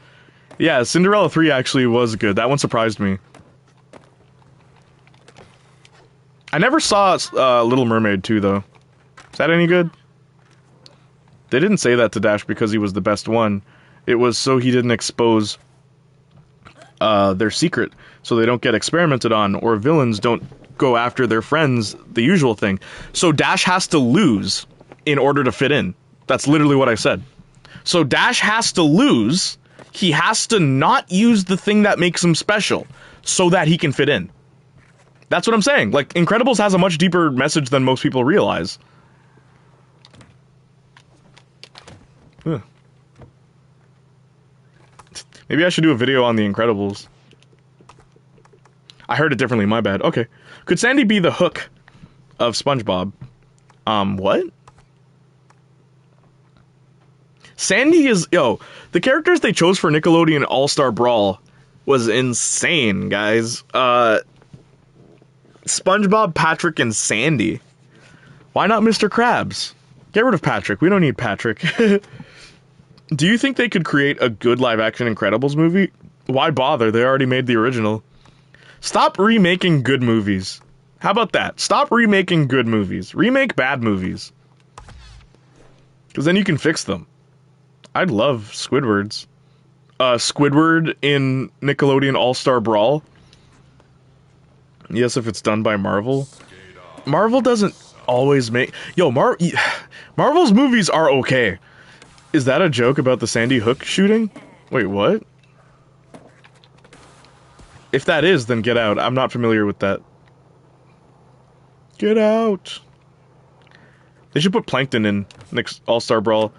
Yeah, Cinderella 3 actually was good. That one surprised me. I never saw Little Mermaid 2, though. Is that any good? They didn't say that to Dash because he was the best one. It was so he didn't expose their secret, so they don't get experimented on, or villains don't go after their friends, the usual thing. So Dash has to lose in order to fit in. That's literally what I said. So Dash has to lose. He has to not use the thing that makes him special so that he can fit in. That's what I'm saying. Like, Incredibles has a much deeper message than most people realize. Huh. Maybe I should do a video on The Incredibles. I heard it differently, my bad. Okay. Could Sandy be the Hook of SpongeBob? What? Sandy is... the characters they chose for Nickelodeon All-Star Brawl was insane, guys. SpongeBob, Patrick, and Sandy. Why not Mr. Krabs? Get rid of Patrick. We don't need Patrick. Do you think they could create a good live-action Incredibles movie? Why bother? They already made the original. Stop remaking good movies. How about that? Stop remaking good movies. Remake bad movies. Because then you can fix them. I'd love Squidward's. Squidward in Nickelodeon All-Star Brawl. Yes, if it's done by Marvel. Marvel doesn't always make... Marvel's movies are okay. Is that a joke about the Sandy Hook shooting? Wait, what? If that is, then get out. I'm not familiar with that. Get out. They should put Plankton in next All-Star Brawl.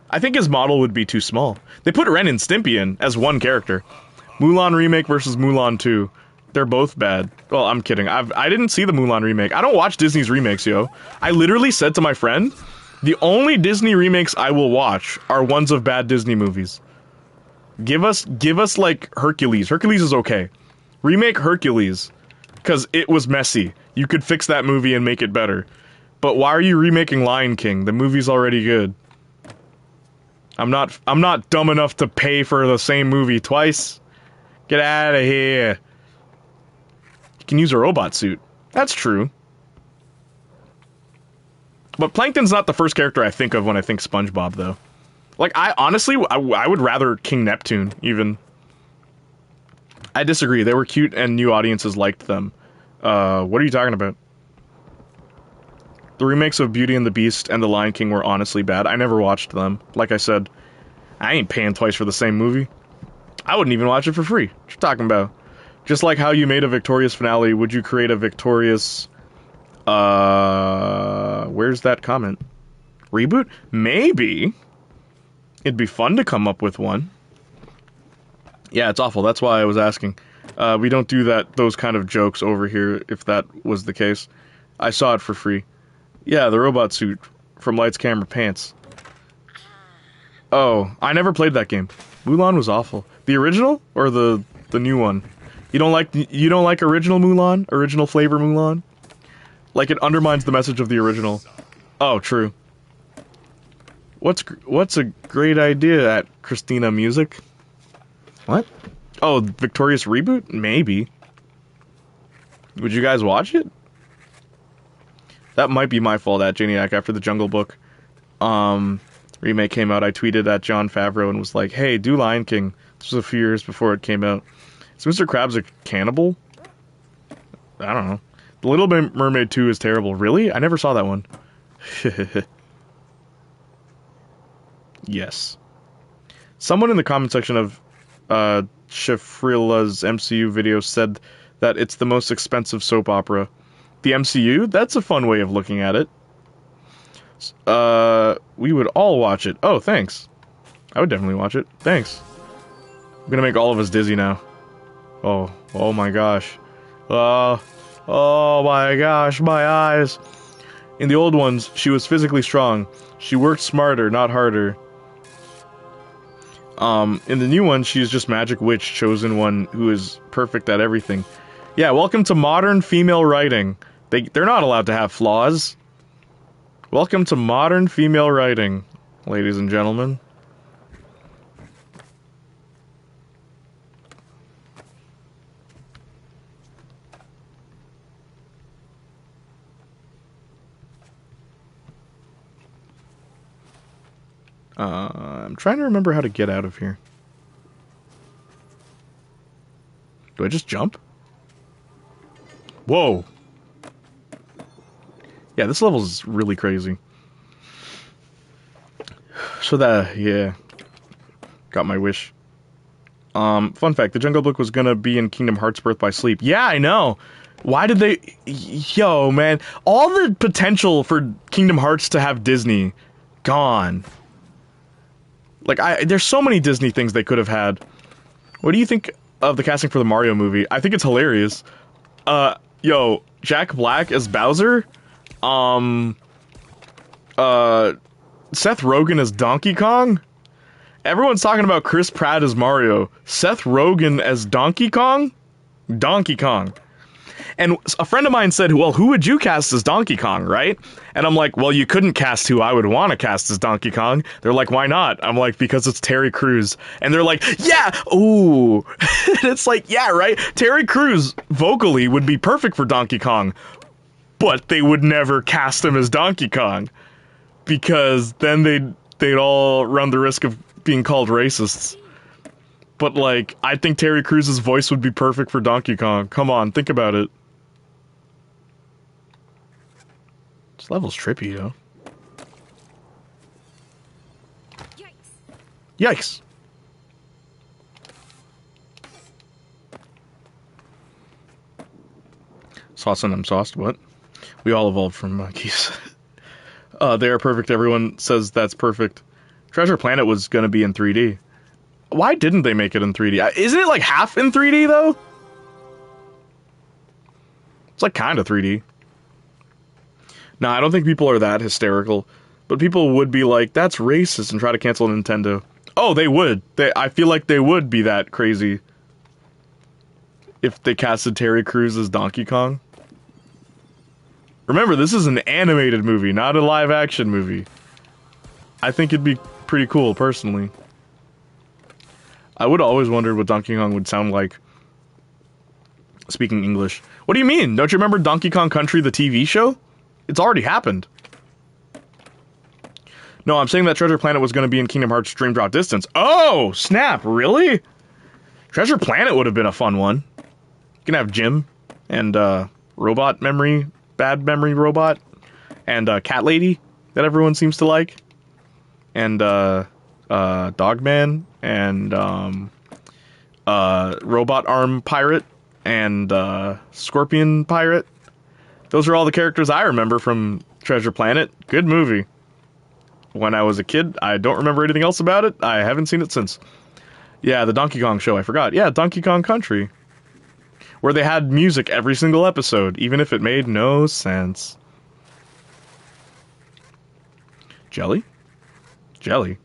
I think his model would be too small. They put Ren and Stimpy in as one character. Mulan Remake versus Mulan 2. They're both bad. Well, I'm kidding. I didn't see the Mulan remake. I don't watch Disney's remakes, yo. I literally said to my friend, the only Disney remakes I will watch are ones of bad Disney movies. Give us like Hercules. Hercules is okay. Remake Hercules, because it was messy. You could fix that movie and make it better. But why are you remaking Lion King? The movie's already good. I'm not dumb enough to pay for the same movie twice. Get out of here. You can use a robot suit. That's true. But Plankton's not the first character I think of when I think SpongeBob, though. Like, I would rather King Neptune, even. I disagree. They were cute and new audiences liked them. What are you talking about? The remakes of Beauty and the Beast and The Lion King were honestly bad. I never watched them. Like I said, I ain't paying twice for the same movie. I wouldn't even watch it for free. What you talking about? Just like how you made a Victorious finale, would you create a Victorious... where's that comment? Reboot? Maybe. It'd be fun to come up with one. Yeah, it's awful. That's why I was asking. We don't do those kind of jokes over here, if that was the case. I saw it for free. Yeah, the robot suit from Lights, Camera, Pants. Oh, I never played that game. Mulan was awful. The original or the new one? You don't like original Mulan? Original flavor Mulan? Like, it undermines the message of the original. Oh, true. What's a great idea at Christina Music? What? Oh, Victorious reboot? Maybe. Would you guys watch it? That might be my fault at Janiac after the Jungle Book remake came out. I tweeted at Jon Favreau and was like, hey, do Lion King. This was a few years before it came out. Is Mr. Krabs a cannibal? I don't know. The Little Mermaid 2 is terrible. Really? I never saw that one. Yes. Someone in the comment section of Shafrila's MCU video said that it's the most expensive soap opera. The MCU? That's a fun way of looking at it. We would all watch it. Oh, thanks. I would definitely watch it. Thanks. I'm gonna make all of us dizzy now. Oh my gosh. Oh my gosh, my eyes. In the old ones, she was physically strong. She worked smarter, not harder. In the new one, she's just magic witch, chosen one who is perfect at everything. Yeah, welcome to modern female writing. They're not allowed to have flaws. Welcome to modern female writing, ladies and gentlemen. I'm trying to remember how to get out of here. Do I just jump? Whoa! Yeah, this level is really crazy. So yeah. Got my wish. Fun fact, the Jungle Book was gonna be in Kingdom Hearts Birth by Sleep. Yeah, I know! Why did they... Yo, man. All the potential for Kingdom Hearts to have Disney, gone. Like, there's so many Disney things they could have had. What do you think of the casting for the Mario movie? I think it's hilarious. Yo, Jack Black as Bowser? Seth Rogen as Donkey Kong? Everyone's talking about Chris Pratt as Mario. Seth Rogen as Donkey Kong? Donkey Kong. And a friend of mine said, well, who would you cast as Donkey Kong, right? And I'm like, well, you couldn't cast who I would want to cast as Donkey Kong. They're like, why not? I'm like, because it's Terry Crews. And they're like, yeah, ooh. And it's like, yeah, right? Terry Crews vocally would be perfect for Donkey Kong. But they would never cast him as Donkey Kong. Because then they'd all run the risk of being called racists. But, like, I think Terry Crews' voice would be perfect for Donkey Kong. Come on, think about it. This level's trippy, though. Yikes! Sauce and I'm sauced, what? We all evolved from monkeys. They are perfect, everyone says that's perfect. Treasure Planet was gonna be in 3D. Why didn't they make it in 3D? Isn't it like half in 3D, though? It's like kind of 3D. No, I don't think people are that hysterical. But people would be like, that's racist, and try to cancel Nintendo. Oh, they would. I feel like they would be that crazy if they casted Terry Crews as Donkey Kong. Remember, this is an animated movie, not a live-action movie. I think it'd be pretty cool, personally. I would always wondered what Donkey Kong would sound like speaking English. What do you mean? Don't you remember Donkey Kong Country, the TV show? It's already happened. No, I'm saying that Treasure Planet was going to be in Kingdom Hearts Dream Drop Distance. Oh, snap, really? Treasure Planet would have been a fun one. You can have Jim and Robot Memory, Bad Memory Robot, and Cat Lady that everyone seems to like, and Dogman, and Robot Arm Pirate, and Scorpion Pirate. Those are all the characters I remember from Treasure Planet. Good movie. When I was a kid, I don't remember anything else about it. I haven't seen it since. Yeah, the Donkey Kong show, I forgot. Yeah, Donkey Kong Country. Where they had music every single episode, even if it made no sense. Jelly? Jelly?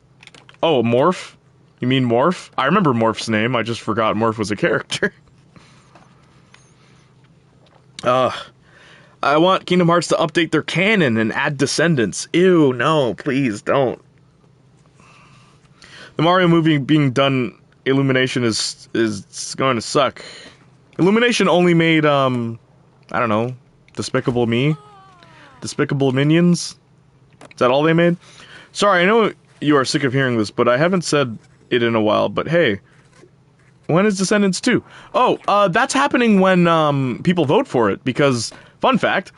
Oh, Morph? You mean Morph? I remember Morph's name, I just forgot Morph was a character. I want Kingdom Hearts to update their canon and add descendants. Ew, no, please don't. The Mario movie being done Illumination is going to suck. Illumination only made I don't know, Despicable Me, Despicable Minions. Is that all they made? Sorry, I know you are sick of hearing this, but I haven't said it in a while. But hey, when is Descendants 2? Oh, that's happening when people vote for it. Because fun fact,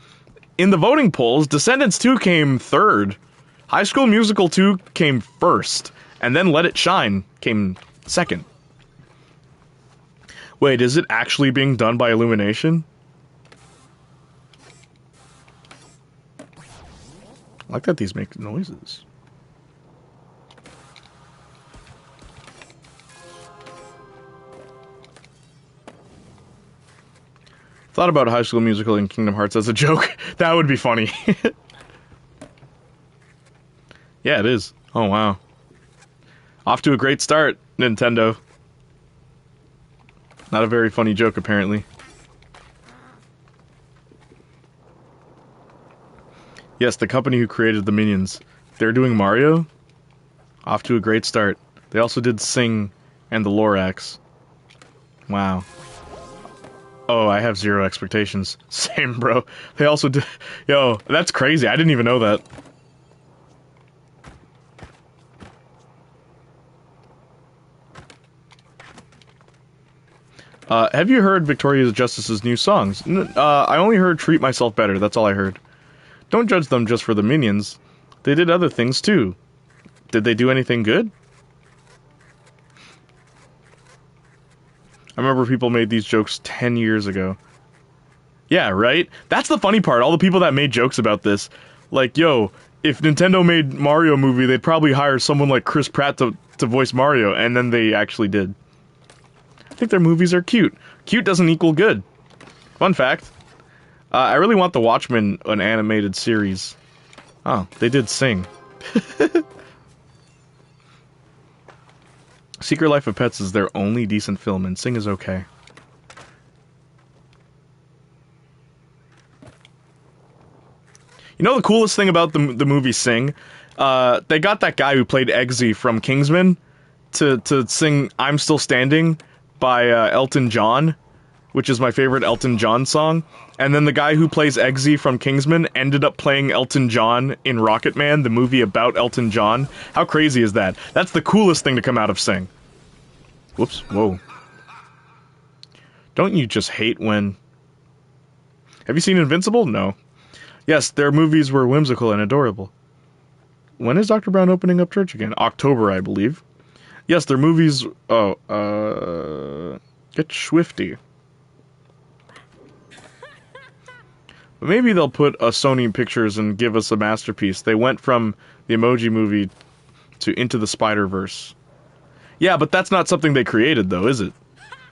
in the voting polls, Descendants 2 came third. High School Musical 2 came first, and then Let It Shine came second. Wait, is it actually being done by Illumination? I like that these make noises. Thought about High School Musical and Kingdom Hearts as a joke. That would be funny. Yeah, it is. Oh, wow. Off to a great start, Nintendo. Not a very funny joke, apparently. Yes, the company who created the Minions. They're doing Mario? Off to a great start. They also did Sing and the Lorax. Wow. Oh, I have zero expectations. Same, bro. They also did... Yo, that's crazy. I didn't even know that. Have you heard Victoria Justice's new songs? I only heard Treat Myself Better, that's all I heard. Don't judge them just for the Minions. They did other things too. Did they do anything good? I remember people made these jokes 10 years ago. Yeah, right? That's the funny part, all the people that made jokes about this. Like, yo, if Nintendo made Mario movie, they'd probably hire someone like Chris Pratt to voice Mario, and then they actually did. I think their movies are cute. Cute doesn't equal good. Fun fact. I really want The Watchmen, an animated series. Oh, they did Sing. Secret Life of Pets is their only decent film, and Sing is okay. You know the coolest thing about the movie Sing? They got that guy who played Eggsy from Kingsman to sing I'm Still Standing by Elton John, which is my favorite Elton John song. And then the guy who plays Eggsy from Kingsman ended up playing Elton John in Rocketman, the movie about Elton John. How crazy is that? That's the coolest thing to come out of Sing. Whoops, whoa. Don't you just hate when... Have you seen Invincible? No. Yes, their movies were whimsical and adorable. When is Dr. Brown opening up church again? October, I believe. Yes, their movies... Oh, get Swifty. But maybe they'll put a Sony Pictures and give us a masterpiece. They went from the Emoji Movie to Into the Spider-Verse. Yeah, but that's not something they created, though, is it?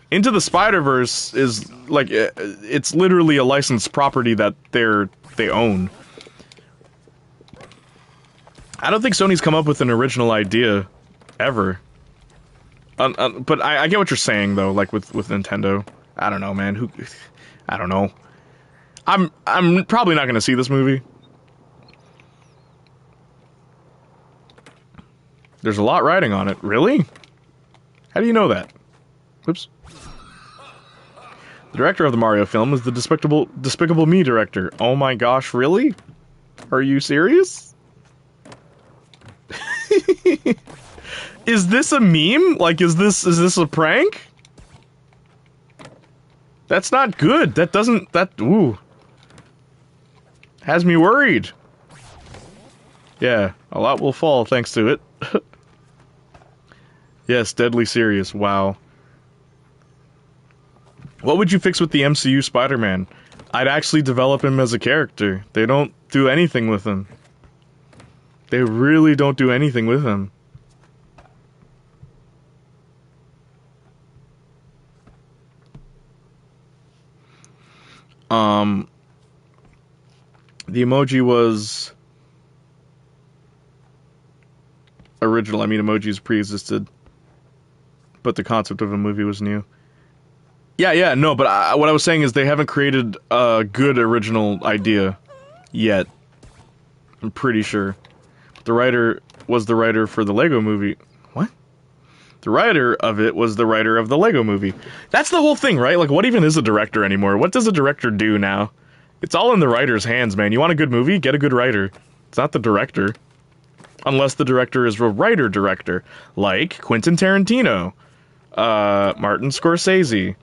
Into the Spider-Verse is, like, it's literally a licensed property that they own. I don't think Sony's come up with an original idea, ever. But I get what you're saying, though, like, with Nintendo. I don't know, man. I don't know. I'm probably not gonna see this movie. There's a lot riding on it. Really? How do you know that? Whoops. The director of the Mario film is the Despicable Me director. Oh my gosh, really? Are you serious? Is this a meme? Like, is this a prank? That's not good. Ooh. Has me worried. Yeah, a lot will fall thanks to it. Yes, deadly serious. Wow. What would you fix with the MCU Spider-Man? I'd actually develop him as a character. They don't do anything with him. They really don't do anything with him. The emoji was original. I mean, emojis pre-existed, but the concept of a movie was new. Yeah, no, but what I was saying is they haven't created a good original idea yet. I'm pretty sure. The writer was the writer for the Lego movie. What? The writer of it was the writer of the Lego Movie. That's the whole thing, right? Like, what even is a director anymore? What does a director do now? It's all in the writer's hands, man. You want a good movie? Get a good writer. It's not the director. Unless the director is a writer-director. Like Quentin Tarantino. Martin Scorsese.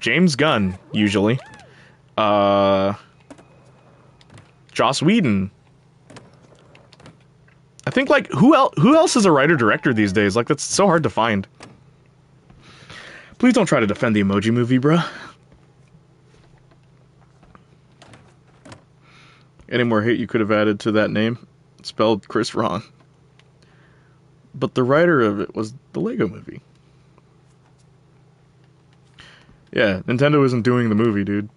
James Gunn, usually. Joss Whedon. I think, like, who else is a writer-director these days? Like, that's so hard to find. Please don't try to defend the Emoji Movie, bruh. Any more hate you could have added to that name? Spelled Chris wrong. But the writer of it was the Lego Movie. Yeah, Nintendo isn't doing the movie, dude.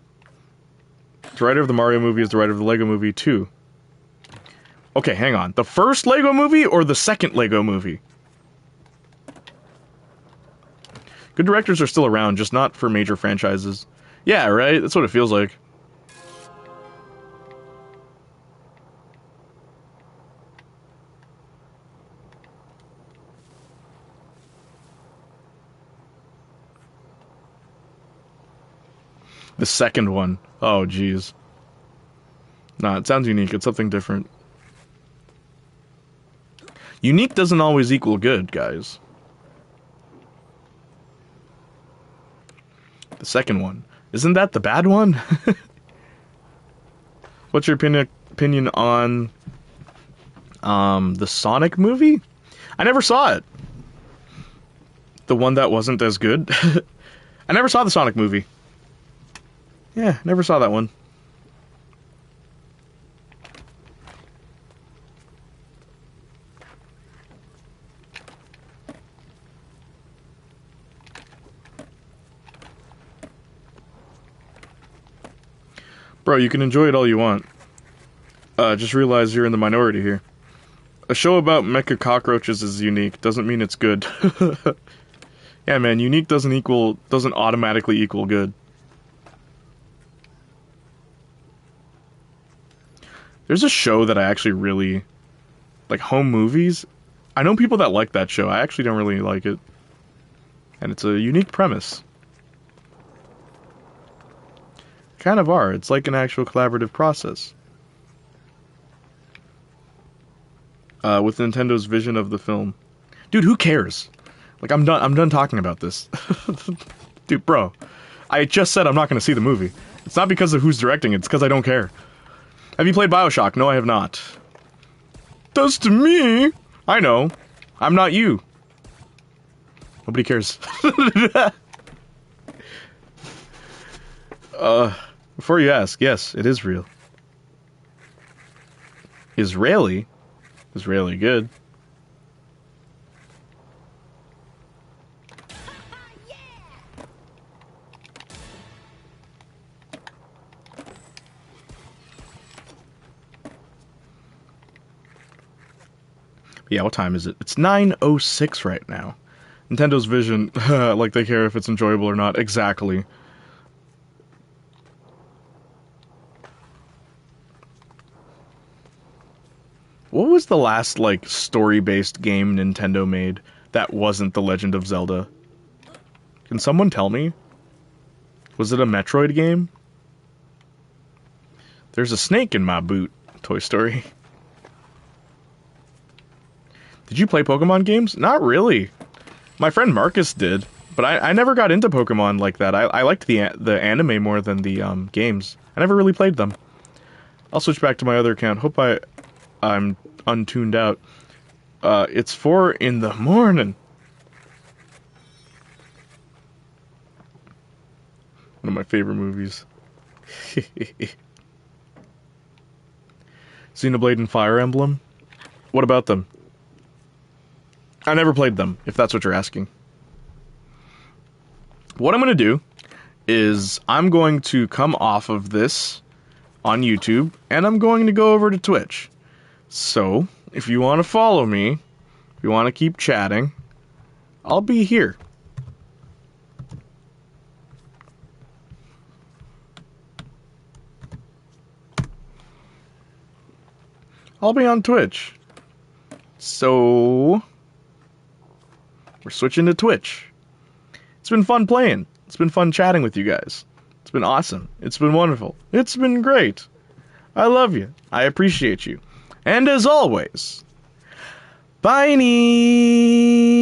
The writer of the Mario movie is the writer of the Lego Movie, too. Okay, hang on. The first Lego Movie or the second Lego Movie? Good directors are still around, just not for major franchises. Yeah, right? That's what it feels like. The second one. Oh, jeez. Nah, it sounds unique. It's something different. Unique doesn't always equal good, guys. The second one. Isn't that the bad one? What's your opinion on the Sonic movie? I never saw it. The one that wasn't as good. I never saw the Sonic movie. Yeah, never saw that one. Bro, you can enjoy it all you want. Just realize you're in the minority here. A show about mecha cockroaches is unique. Doesn't mean it's good. Yeah, man, unique doesn't automatically equal good. There's a show that I actually really like, Home Movies. I know people that like that show. I actually don't really like it. And it's a unique premise. Kind of are. It's like an actual collaborative process. With Nintendo's vision of the film. Dude, who cares? Like, I'm done talking about this. Dude, bro. I just said I'm not going to see the movie. It's not because of who's directing it. It's because I don't care. Have you played BioShock? No, I have not. Does to me. I know. I'm not you. Nobody cares. Before you ask, yes, it is real. Israeli? Israeli good. Yeah, what time is it? It's 9:06 right now. Nintendo's vision, like they care if it's enjoyable or not. Exactly. What was the last, like, story-based game Nintendo made that wasn't The Legend of Zelda? Can someone tell me? Was it a Metroid game? There's a snake in my boot, Toy Story. Did you play Pokemon games? Not really. My friend Marcus did, but I never got into Pokemon like that. I liked the anime more than the games. I never really played them. I'll switch back to my other account. Hope I'm untuned out. It's 4 in the morning. One of my favorite movies. Xenoblade and Fire Emblem? What about them? I never played them, if that's what you're asking. What I'm going to do is I'm going to come off of this on YouTube, and I'm going to go over to Twitch. So, if you want to follow me, if you want to keep chatting, I'll be here. I'll be on Twitch. So, We're switching to Twitch. It's been fun playing. It's been fun chatting with you guys. It's been awesome. It's been wonderful. It's been great. I love you. I appreciate you. And as always, bye-nie!